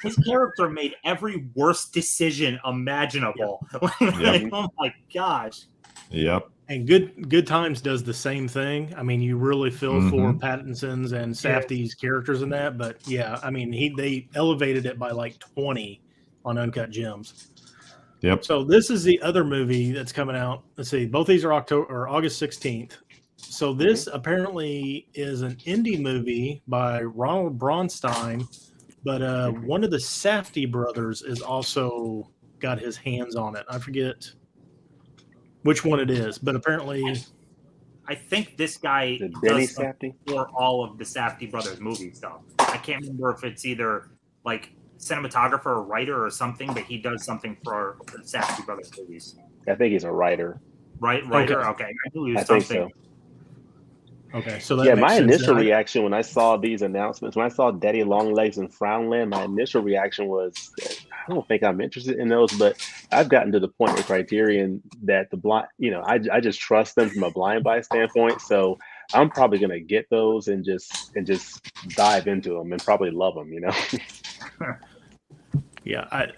His character made every worst decision imaginable. Yep. Oh my gosh. Yep. And Good Times does the same thing. I mean, you really feel for Pattinson's and Safdie's characters in that. But yeah, I mean, they elevated it by like 20 on Uncut Gems. Yep. So this is the other movie that's coming out. Let's see, both these are August 16th. So this apparently is an indie movie by Ronald Braunstein, but one of the Safdie brothers is also got his hands on it. I forget which one it is, but apparently I think this guy the Benny does Safdie. for all of the Safdie brothers movie stuff. I can't remember if it's either like cinematographer or writer or something, but he does something for the Safdie brothers movies. I think he's a writer. Writer. Okay. I knew he was I think something. so. Okay, so that Yeah, makes my sense. initial reaction when I saw these announcements, when I saw Daddy Longlegs and Frownland, my initial reaction was, I don't think I'm interested in those, but I've gotten to the point with Criterion that the blind, I just trust them from a blind buy standpoint. So I'm probably gonna get those and just dive into them and probably love them. Yeah, I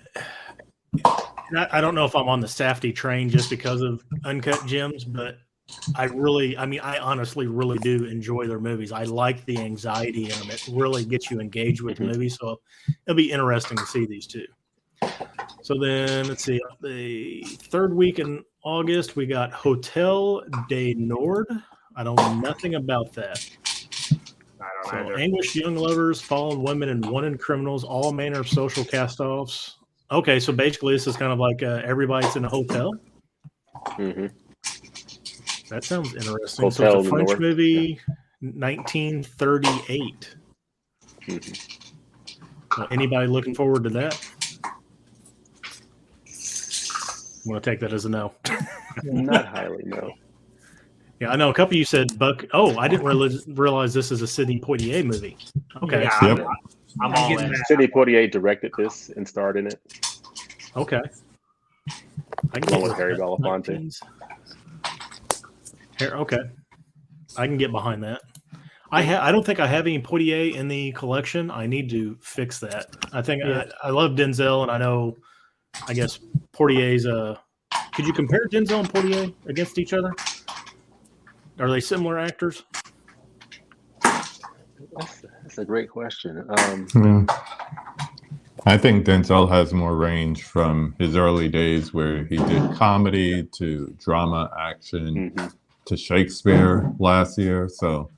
don't know if I'm on the Safdie train just because of Uncut Gems, but I honestly really do enjoy their movies. I like the anxiety in them. It really gets you engaged with the movie. So it'll be interesting to see these two. So then let's see. The third week in August, we got Hotel de Nord. I don't know nothing about that. I don't So either. anguished young lovers, fallen women, and wanted criminals, all manner of social cast-offs. Okay, so basically this is kind of like everybody's in a hotel. Mm-hmm. That sounds interesting. Hotel So it's a in the French North. movie, 1938. Mm-hmm. Well, anybody looking forward to that? I'm going to take that as a no. Not highly, no. Yeah, I know a couple of you said Buck. Oh, I didn't realize this is a Sidney Poitier movie. Okay. Yeah, Yep. I'm all getting in. that. Sidney Poitier directed this and starred in it, Okay. I can along get with with Harry that. Belafonte. Okay. I can get behind that. I don't think I have any Poitier in the collection. I need to fix that. I think Yeah. I love Denzel, and I guess Poitier's could you compare Denzel and Poitier against each other? Are they similar actors? That's a great question. Yeah. I think Denzel has more range from his early days where he did comedy to drama, action Mhm. to Shakespeare last year. So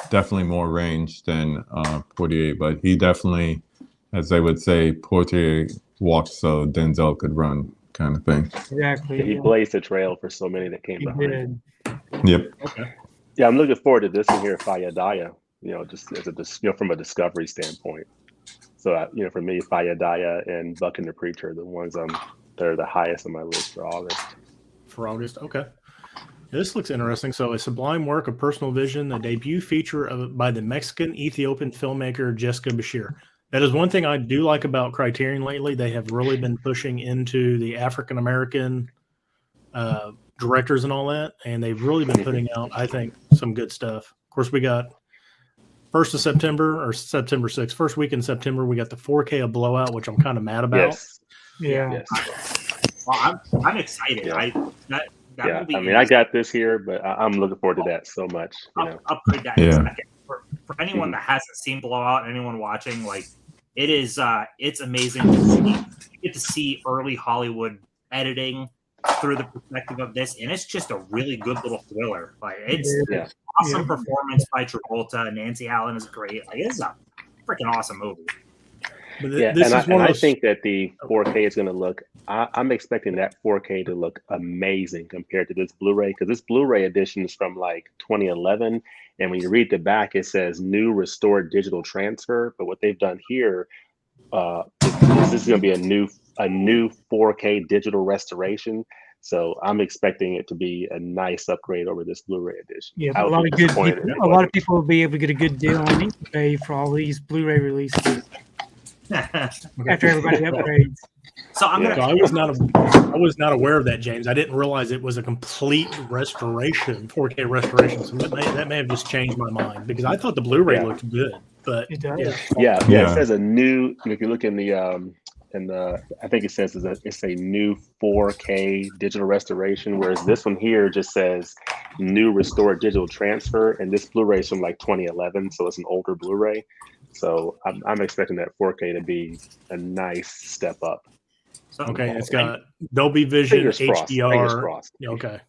definitely more range than Poitier, but he definitely, as they would say, Poitier walked so Denzel could run kind of thing. Exactly. He Yeah. blazed the trail for so many that came He behind. did. Yep. Okay. Yeah, I'm looking forward to this one here, Fayadaya. Just as from a discovery standpoint. So for me, Fayadaya and Buck and the Preacher are the ones they're the highest on my list for August. For August. Okay. This looks interesting. So, a sublime work of personal vision, the debut feature by the Mexican-Ethiopian filmmaker Jessica Bashir. That is one thing I do like about Criterion lately. They have really been pushing into the African-American directors and all that, and they've really been putting out, I think, some good stuff. Of course, we got 1st of September or September 6th, first week in September, we got the 4K of Blowout, which I'm kind of mad about. Yes. Yeah. Yes. Well, I'm excited. Yeah. That Yeah. movie I mean, I got this here, but I'm looking forward to that so much. I'll upgrade that in Yeah. a second. For anyone that hasn't seen Blowout, anyone watching, like it is, it's amazing to see. You get to see early Hollywood editing through the perspective of this, and it's just a really good little thriller. Like it's Yeah. awesome Yeah. performance by Travolta. Nancy Allen is great. Like it's a freaking awesome movie. But Yeah, this and is one of I those. think that the 4K is going to look. I'm expecting that 4K to look amazing compared to this Blu-ray, because this Blu-ray edition is from like 2011, and when you read the back, it says new restored digital transfer. But what they've done here, this is going to be a new 4K digital restoration. So I'm expecting it to be a nice upgrade over this Blu-ray edition. Yeah. I A would lot be of good disappointed people. if it A lot of wasn't. people will be able to get a good deal on eBay for all these Blu-ray releases after everybody upgrades. So I'm Yeah. So gonna. I was not aware of that, James. I didn't realize it was a complete restoration, 4K restoration. So that may have just changed my mind, because I thought the Blu-ray Yeah. looked good, but It does. yeah. Yeah, Yeah. it says a new. If you look in the I think it says it's a new 4K digital restoration, whereas this one here just says new restored digital transfer, and this Blu-ray is from like 2011, so it's an older Blu-ray. So I'm expecting that 4K to be a nice step up. So, Okay, it's got Dolby Vision, Fingers crossed. HDR. Fingers crossed. Yeah, okay,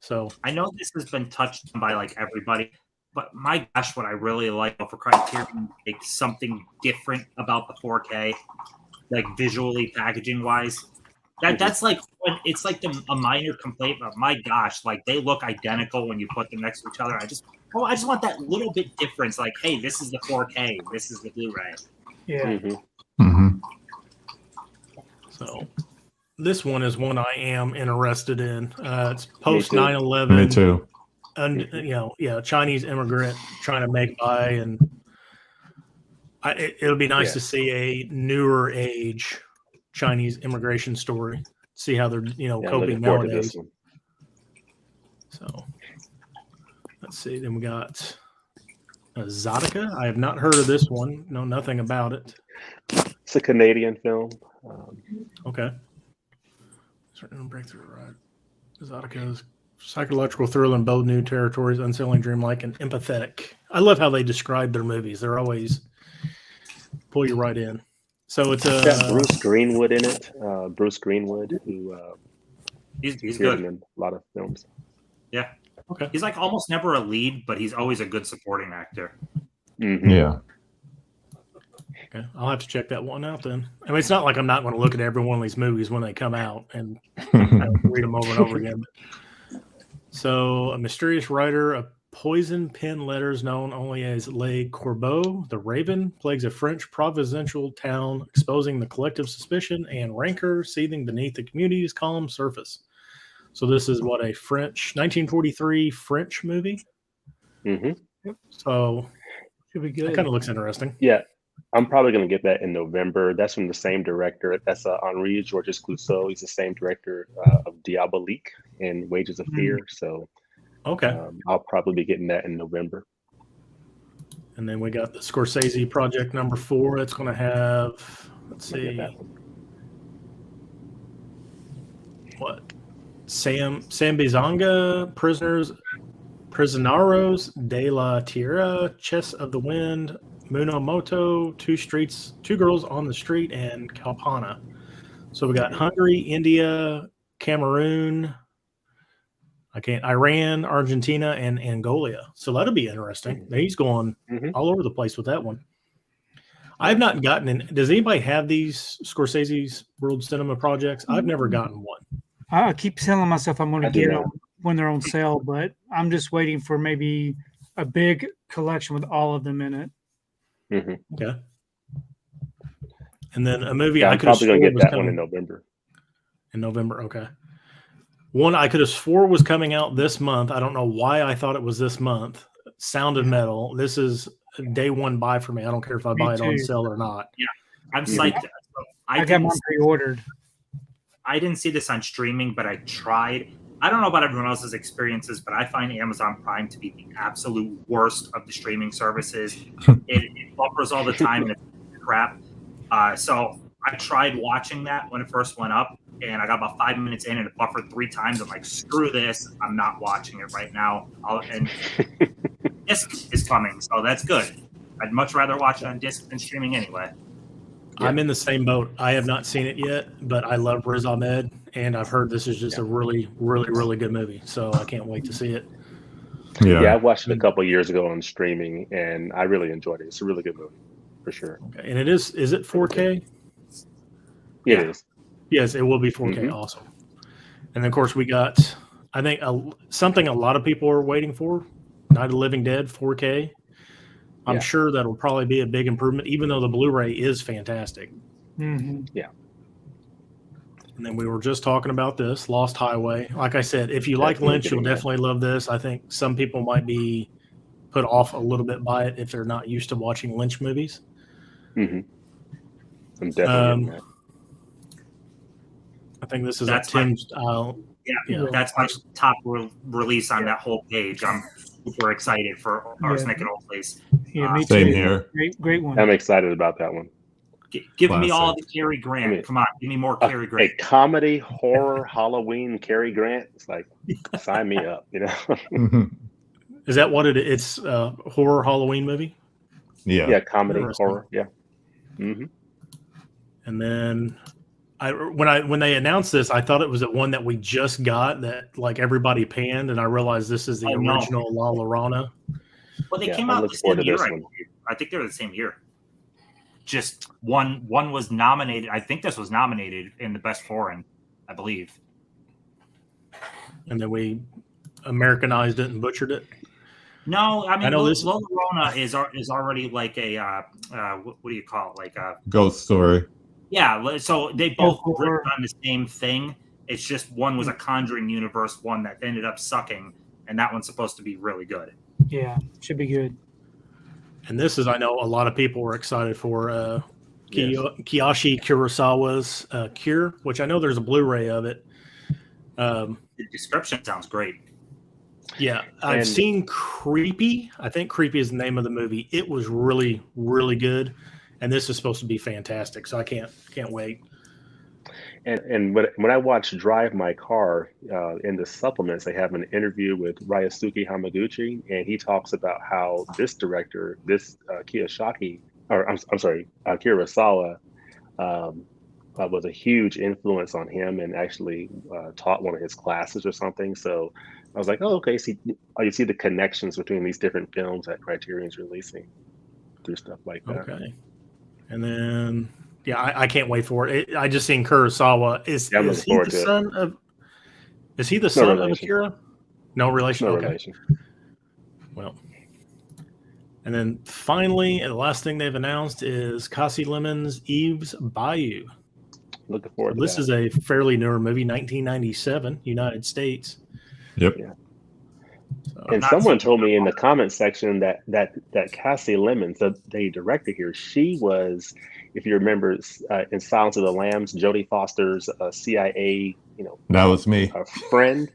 so I know this has been touched on by like everybody, but my gosh, what I really like for Criterion, like something different about the 4K, like visually packaging wise. That's like when it's like a minor complaint, but my gosh, like they look identical when you put them next to each other. I just want that little bit difference. Like, hey, this is the 4K, this is the Blu-ray. Yeah. Mhm. Hmm. so this one is one I am interested in. It's post too. 9/11. Me too. and Chinese immigrant trying to make by, and it'll be nice to see a newer age Chinese immigration story. See how they're I'm coping looking forward to this nowadays. one. So let's see. Then we got Zadaka. I have not heard of this one. Know nothing about it. It's a Canadian film. Okay. Certain breakthrough, right? Zadaka's psychological thriller in bold new territories, unsettling, dreamlike, and empathetic. I love how they describe their movies. They're always pull you right in. So it's It's got Bruce Greenwood in it. Bruce Greenwood, who He's appeared good. in a lot of films. Yeah. okay. He's like almost never a lead, but he's always a good supporting actor. Mhm. Yeah. Okay, I'll have to check that one out then. I mean, it's not like I'm not going to look at every one of these movies when they come out and read them over and over again. So, a mysterious writer of poison pen letters known only as Le Corbeau, the Raven, plagues a French provincial town, exposing the collective suspicion and rancor seething beneath the community's calm surface. So, this is what, a French 1943 French movie? Mhm. So, Should be that good. kind of looks interesting. Yeah, I'm probably going to get that in November. That's from the same director. That's Henri Georges Clouzot. He's the same director of Diabolique and Wages of Fear. So Okay. I'll probably be getting that in November. And then we got the Scorsese project number 4. It's going to have, let's I'll get see, that one. what? Sam Bizanga, Prisioneros de la Tierra, Chess of the Wind, Munomoto, Two Girls on the Street, and Kalpana. So we got Hungary, India, Cameroon, Iran, Argentina, and Angola. So that'll be interesting. He's going all over the place with that one. I've not gotten in. Does anybody have these Scorsese's World Cinema projects? I've never gotten one. I keep telling myself I'm going I to do get not. them when they're on sale, but I'm just waiting for maybe a big collection with all of them in it. Mhm. Okay. And then a movie Yeah, I I'm could have probably going swore to get was that one coming in November. in November. Okay. One I could have swore was coming out this month. I don't know why I thought it was this month. Sound of Metal. This is a day one buy for me. I don't care if I Me buy it on too. sale or not. I'm Mhm. psyched. I got didn't mine pre-ordered. I didn't see this on streaming, but I tried. I don't know about everyone else's experiences, but I find Amazon Prime to be the absolute worst of the streaming services. It buffers all the time and it's crap. So I tried watching that when it first went up, and I got about 5 minutes in and it buffered 3 times. I'm like, screw this. I'm not watching it right now. And disc is coming, so that's good. I'd much rather watch it on disc than streaming anyway. Yeah. I'm in the same boat. I have not seen it yet, but I love Riz Ahmed, and I've heard this is just a really, really, really good movie. So I can't wait to see it. Yeah, I watched it a couple years ago on streaming, and I really enjoyed it. It's a really good movie, for sure. Okay. And is it 4K? Yeah, it is. Yes, it will be 4K. Mhm. Awesome. And then, of course, we got, I think, something a lot of people are waiting for, Night of the Living Dead 4K. I'm Yeah. sure that'll probably be a big improvement, even though the Blu-ray is fantastic. Mm-hmm. And then we were just talking about this, Lost Highway. Like I said, if you like Definitely Lynch, you'll getting that. definitely love this. I think some people might be put off a little bit by it if they're not used to watching Lynch movies. Mm-hmm. I'm definitely getting that. I think this is That's a Tim style. Yeah, that's my top release on that whole page. I'm super excited for Arsenic and Old Place. Yeah, me Same too. here. Great one. I'm excited about that one. Give me all Classic. the Cary Grant. I mean, Come on, give me more A, Cary a Grant. comedy, horror, Halloween, Cary Grant. It's like, sign me up, you know? Mhm. Is that what it is? It's a horror Halloween movie? Yeah. Yeah, comedy, Interesting. horror. Yeah. Mm-hmm. And then when they announced this, I thought it was the one that we just got that like everybody panned, and I realized this is the Oh, no. original La Llorona. Well, they Yeah, came I'm out the looking forward same to year. this I one. believe. I think they were the same year. Just one was nominated. I think this was nominated in the best foreign, I believe. And then we Americanized it and butchered it. No, I mean, I know this- La Llorona is already like a what do you call it? Like a Ghost Story. yeah. So they both horror. ripped on the same thing. It's just one was a Conjuring universe one that ended up sucking, and that one's supposed to be really good. Yeah, should be good. And this is, I know a lot of people were excited for Yes. Kiyoshi Kurosawa's Cure, which I know there's a Blu-ray of it. The description sounds great. Yeah, I've And- seen Creepy. I think Creepy is the name of the movie. It was really, really good, and this is supposed to be fantastic. So I can't wait. And when I watched Drive My Car, in the supplements, they have an interview with Ryosuke Hamaguchi, and he talks about how this director, Kurosawa, was a huge influence on him and actually taught one of his classes or something. So I was like, oh, okay. See, you see the connections between these different films that Criterion's releasing through stuff like that. Okay. And then, yeah, I can't wait for it. I just seen Kurosawa. Is Yeah, I'm is looking he forward the to it. son of? Is he the son of relation. Akira? No relation. No Okay. relation. Well, and then finally, and the last thing they've announced is Kasi Lemon's Eve's Bayou. Looking forward to This that. is a fairly newer movie, 1997, United States. Yep. Yeah. So, And Not someone so- told me in the comment section that Cassie Lemons, the director here, she was, if you remember, in Silence of the Lambs, Jodie Foster's CIA, That was me. friend.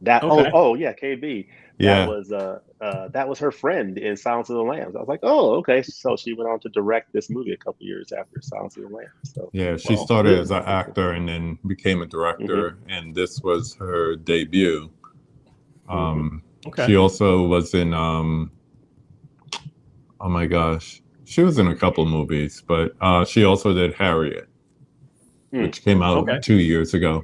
That Okay. yeah, KB. Yeah. That was her friend in Silence of the Lambs. I was like, oh, okay. So she went on to direct this movie a couple years after Silence of the Lambs. So Yeah, she Well, started good. as an actor and then became a director, and this was her debut. okay. She also was in oh my gosh, she was in a couple movies, but she also did Harriet, which came out Okay. 2 years ago.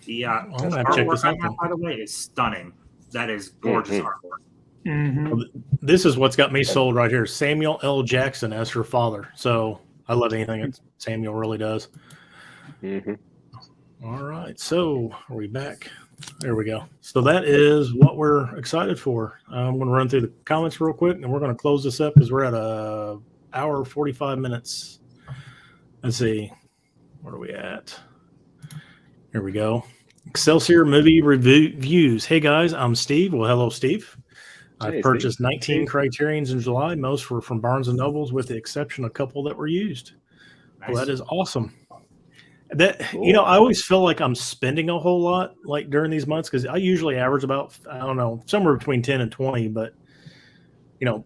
The I'm gonna have to check this artwork out on that, then. by the way, is stunning. That is gorgeous Mhm. artwork. Hmm. This is what's got me sold right here. Samuel L. Jackson as her father. So I love anything that Samuel really does. mhm. All right. So are we back? There we go. So that is what we're excited for. I'm going to run through the comments real quick, and we're going to close this up because we're at a hour 45 minutes. Let's see. Where are we at? Here we go. Excelsior movie reviews. Hey guys, I'm Steve. Well, hello, Steve. Hey, I've purchased Steve. 19 Criterions in July. Most were from Barnes and Nobles, with the exception of a couple that were used. Nice. Well, that is awesome. That I always feel like I'm spending a whole lot like during these months because I usually average about, I don't know, somewhere between 10 and 20. But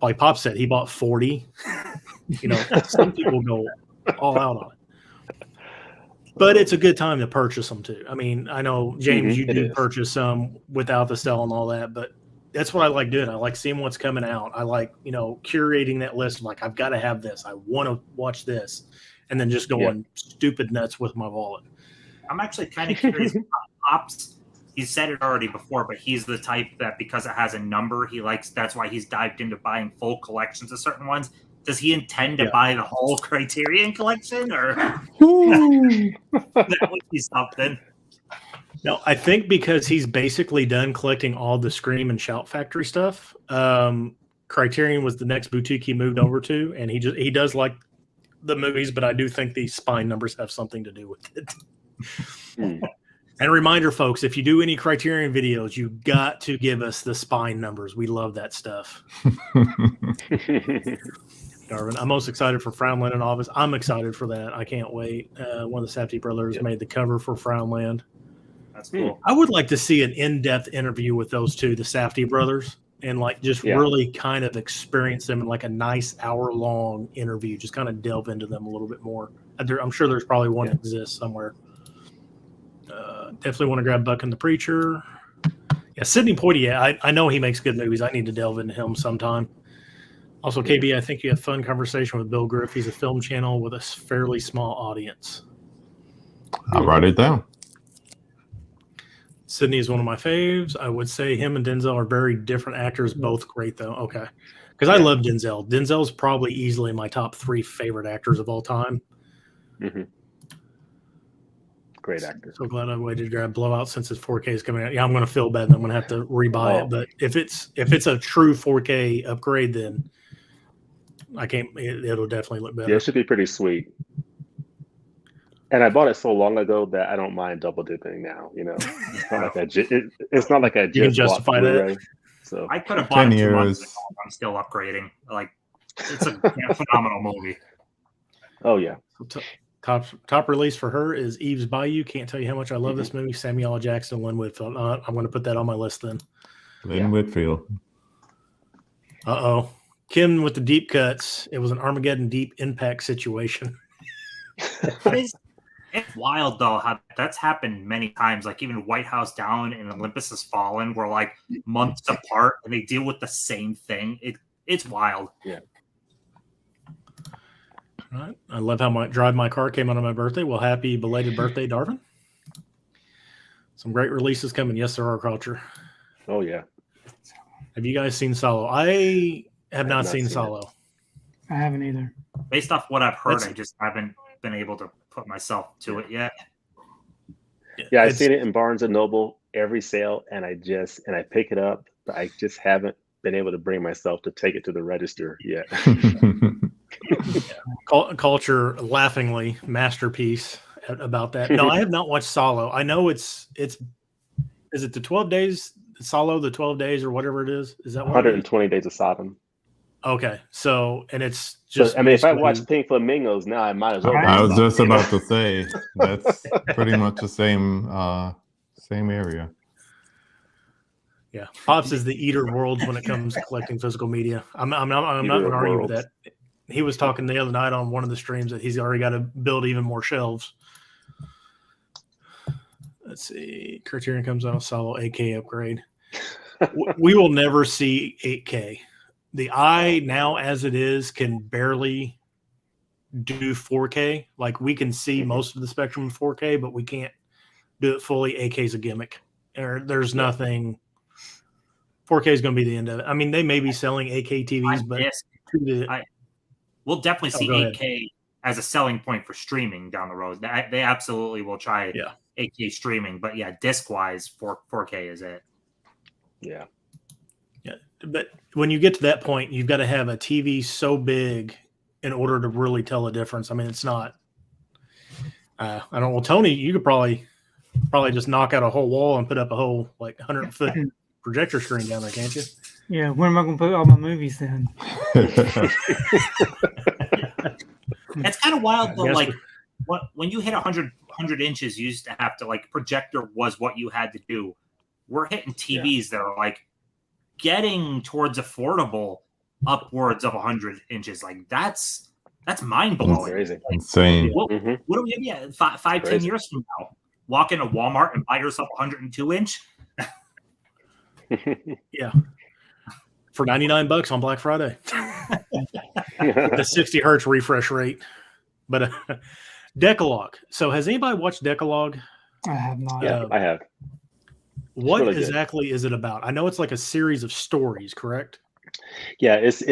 like Pop said, he bought 40. Some people go all out on it. But it's a good time to purchase them too. I mean, I know James, you it do is. purchase some without the sell and all that, but that's what I like doing. I like seeing what's coming out. I like curating that list of like, I've got to have this. I want to watch this, and then just going stupid nuts with my wallet. I'm actually kind of curious. Pops, he said it already before, but he's the type that because it has a number, he likes. That's why he's dived into buying full collections of certain ones. Does he intend to buy the whole Criterion collection, or that would be something? No, I think because he's basically done collecting all the Scream and Shout Factory stuff. Criterion was the next boutique he moved over to, and he does like the movies, but I do think these spine numbers have something to do with it. And a reminder, folks, if you do any Criterion videos, you got to give us the spine numbers. We love that stuff. Darwin, I'm most excited for Frownland and Office. I'm excited for that. I can't wait. One of the Safdie brothers made the cover for Frownland. That's cool. I would like to see an in-depth interview with those two, the Safdie brothers, and really kind of experience them in like a nice hour-long interview. Just kind of delve into them a little bit more. I'm sure there's probably one that exists somewhere. Definitely want to grab Buck and the Preacher. Yeah, Sidney Poitier. I know he makes good movies. I need to delve into him sometime. Also, KB, I think you have fun conversation with Bill Griff. He's a film channel with a fairly small audience. I'll write it down. Sidney is one of my faves. I would say him and Denzel are very different actors, both great though. Okay. Because I love Denzel. Denzel's probably easily my top 3 favorite actors of all time. Great actor. So glad I waited to grab Blowout since its 4K is coming out. Yeah, I'm going to feel bad. I'm going to have to rebuy it. But if it's a true 4K upgrade, then I can't. It'll definitely look better. Yeah, it should be pretty sweet. And I bought it so long ago that I don't mind double dipping now. You know, it's not like it's not like I You can just bought justify that. Blu-ray. So I could have bought 10 it 2 months years. ago. I'm still upgrading. Like, it's a phenomenal movie. oh yeah, Top release for her is Eve's Bayou. Can't tell you how much I love this movie. Samuel L. Jackson, Lynn Whitfield. I'm going to put that on my list then. Lynn Whitfield. Kim with the deep cuts. It was an Armageddon deep impact situation. It's wild though how that's happened many times. Like even White House Down and Olympus Has Fallen were like months apart, and they deal with the same thing. It's wild. yeah. All right. I love how my Drive My Car came out on my birthday. Well, happy belated birthday, Darvin. Some great releases coming. Yes, there are, Croucher. Oh yeah. Have you guys seen Solo? I have not seen seen Solo. I haven't either. Based off what I've heard, That's- I just haven't been able to put myself to it yet. Yeah, I've It's- seen it in Barnes and Noble every sale, and I pick it up, but I just haven't been able to bring myself to take it to the register yet. Culture laughingly masterpiece about that. No, I have not watched Solo. I know is it the 12 days Solo, the 12 days or whatever it is? Is that what it is? 120 Days of Sodom. Okay. So, and it's just, So, I mean, if I basically- watch Pink Flamingos now, I might as well. I was watch just Sodom, you know? about to say that's pretty much the same area. Yeah, Pops is the eater of worlds when it comes to collecting physical media. I'm not Eater going of to argue with worlds. that. He was talking the other night on one of the streams that he's already got to build even more shelves. Let's see. Criterion comes out with Solo 8K upgrade. We will never see 8K. The eye now, as it is, can barely do 4K. Like we can see most of the spectrum in 4K, but we can't do it fully. 8K is a gimmick. There's nothing. 4K is going to be the end of it. I mean, they may be selling 8K TVs, but Yes, we'll definitely see go ahead. 8K as a selling point for streaming down the road. They absolutely will try 8K streaming, but yeah, disc wise, 4K is it. Yeah. Yeah, but when you get to that point, you've got to have a TV so big in order to really tell a difference. I mean, it's not. I don't know. Well, Tony, you could probably just knock out a whole wall and put up a whole like 100-foot projector screen down there, can't you? Yeah, where am I going to put all my movies then? It's kind of wild though. Yes, Like when you hit 100 inches, you used to have to like projector was what you had to do. We're hitting TVs that are like getting towards affordable upwards of 100 inches. Like that's mind blowing. Crazy. Insane. What, Mhm. what are we gonna be at 5, 10 Crazy. years from now? Walk into Walmart and buy yourself a 102 inch. Yeah. For $99 on Black Friday. The 60 hertz refresh rate. But Decalogue. So has anybody watched Decalogue? I have not. Yeah, I have. What really good. exactly is it about? I know it's like a series of stories, correct? Yeah, it's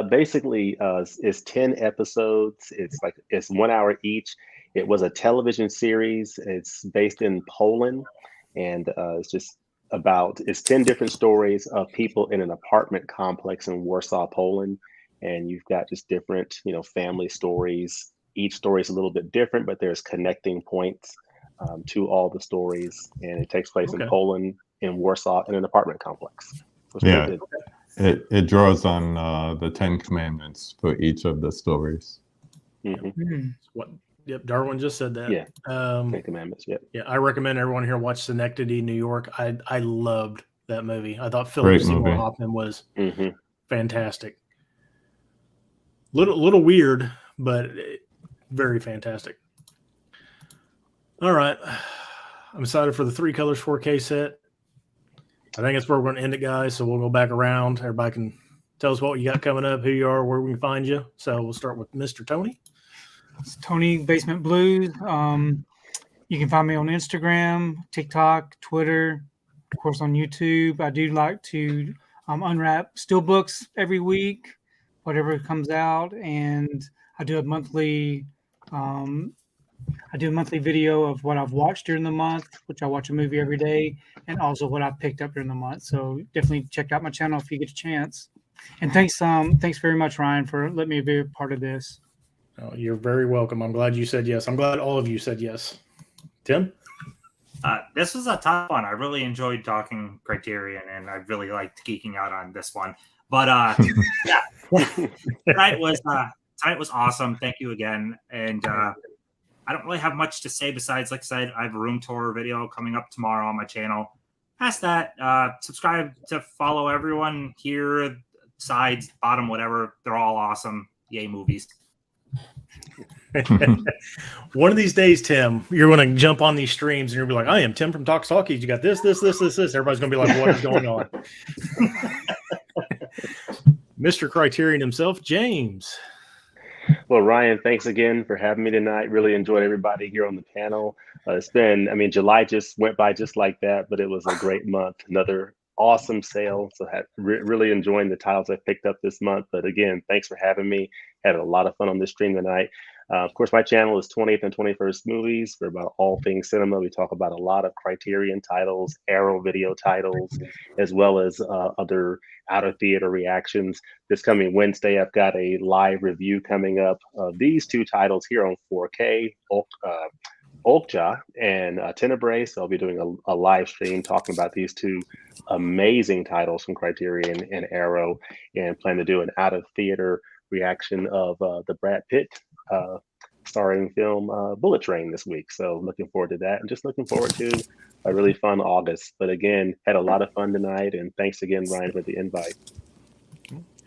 basically it's 10 episodes. It's 1 hour each. It was a television series. It's based in Poland, and it's 10 different stories of people in an apartment complex in Warsaw, Poland, and you've got just different family stories. Each story is a little bit different, but there's connecting points to all the stories, and it takes place in Poland, in Warsaw, in an apartment complex. So it's pretty good. It draws on the 10 Commandments for each of the stories. Mhm. Yep, Darwin just said that. Yeah. 10 Yeah, Commandments. Yeah. I recommend everyone here watch Synecdoche, New York. I loved that movie. I thought Great Philip Seymour movie. Hoffman was hmm fantastic. Little weird, but very fantastic. All right. I'm excited for the 3 colors 4K set. I think that's where we're going to end it, guys. So we'll go back around. Everybody can tell us what you got coming up, who you are, where we can find you. So we'll start with Mr. Tony. It's Tony Basement Blues. You can find me on Instagram, TikTok, Twitter, of course on YouTube. I do like to unwrap steelbooks every week, whatever comes out, and I do a monthly video of what I've watched during the month, which I watch a movie every day, and also what I picked up during the month. So definitely check out my channel if you get a chance. And thanks very much, Ryan, for letting me be a part of this. Oh, you're very welcome. I'm glad you said yes. I'm glad all of you said yes. Tim? This was a tough one. I really enjoyed talking Criterion, and I really liked geeking out on this one. But yeah, tonight was awesome. Thank you again. And I don't really have much to say besides, like I said, I have a room tour video coming up tomorrow on my channel. Past that, subscribe to follow everyone here, sides, bottom, whatever. They're all awesome. Yay, movies. One of these days, Tim, you're going to jump on these streams and you'll be like, I am Tim from Talks Talkies. You got this. Everybody's going to be like, what is going on? Mr. Criterion himself, James. Well, Ryan, thanks again for having me tonight. Really enjoyed everybody here on the panel. It's been, I mean, July just went by just like that, but it was a great month. Another awesome sale. So really enjoying the titles I picked up this month. But again, thanks for having me. Had a lot of fun on this stream tonight. Of course, my channel is 20th and 21st Movies. We're about all things cinema. We talk about a lot of Criterion titles, Arrow video titles, as well as other out-of-theater reactions. This coming Wednesday, I've got a live review coming up of these two titles here on 4K, Okja and Tenebrae. So I'll be doing a live stream talking about these two amazing titles from Criterion and Arrow, and plan to do an out-of-theater reaction of the Brad Pitt starring film Bullet Train this week. So looking forward to that, and just looking forward to a really fun August. But again, had a lot of fun tonight, and thanks again, Ryan, for the invite.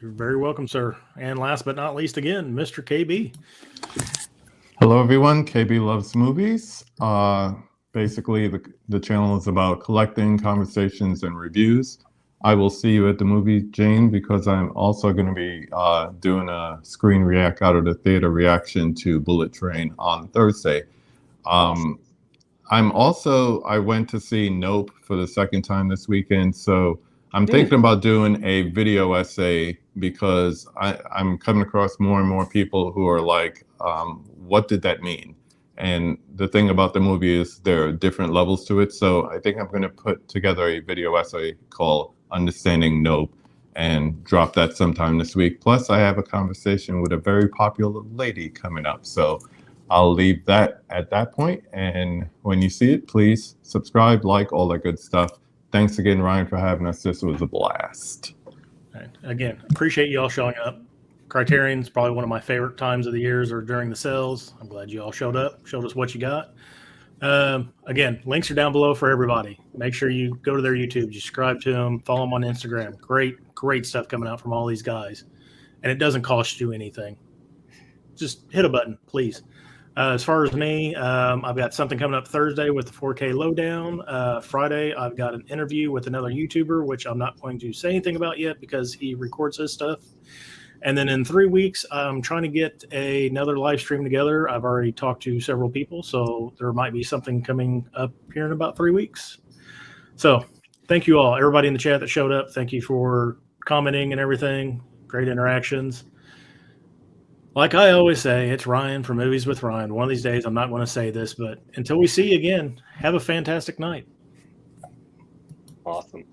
You're very welcome, sir. And last but not least, again, Mr. KB. Hello, everyone. KB Loves Movies. Basically, the channel is about collecting, conversations, and reviews. I will see you at the movie, Jane, because I'm also going to be doing a screen react out of the theater reaction to Bullet Train on Thursday. I went to see Nope for the second time this weekend, so I'm thinking about doing a video essay, because I'm coming across more and more people who are like, what did that mean? And the thing about the movie is there are different levels to it. So I think I'm going to put together a video essay called Understanding Nope and drop that sometime this week. Plus, I have a conversation with a very popular lady coming up. So I'll leave that at that point. And when you see it, please subscribe, like, all that good stuff. Thanks again, Ryan, for having us. This was a blast. Right. Again, appreciate you all showing up. Criterion's probably one of my favorite times of the years, or during the sales. I'm glad you all showed up, showed us what you got. Again, links are down below for everybody. Make sure you go to their YouTube, subscribe to them, follow them on Instagram. Great stuff coming out from all these guys. And it doesn't cost you anything. Just hit a button, please. As far as me, I've got something coming up Thursday with the 4K Lowdown. Friday, I've got an interview with another YouTuber, which I'm not going to say anything about yet because he records his stuff. And then in 3 weeks, I'm trying to get another live stream together. I've already talked to several people, so there might be something coming up here in about 3 weeks. So thank you all, everybody in the chat that showed up. Thank you for commenting and everything. Great interactions. Like I always say, it's Ryan from Movies with Ryan. One of these days, I'm not going to say this, but until we see you again, have a fantastic night. Awesome.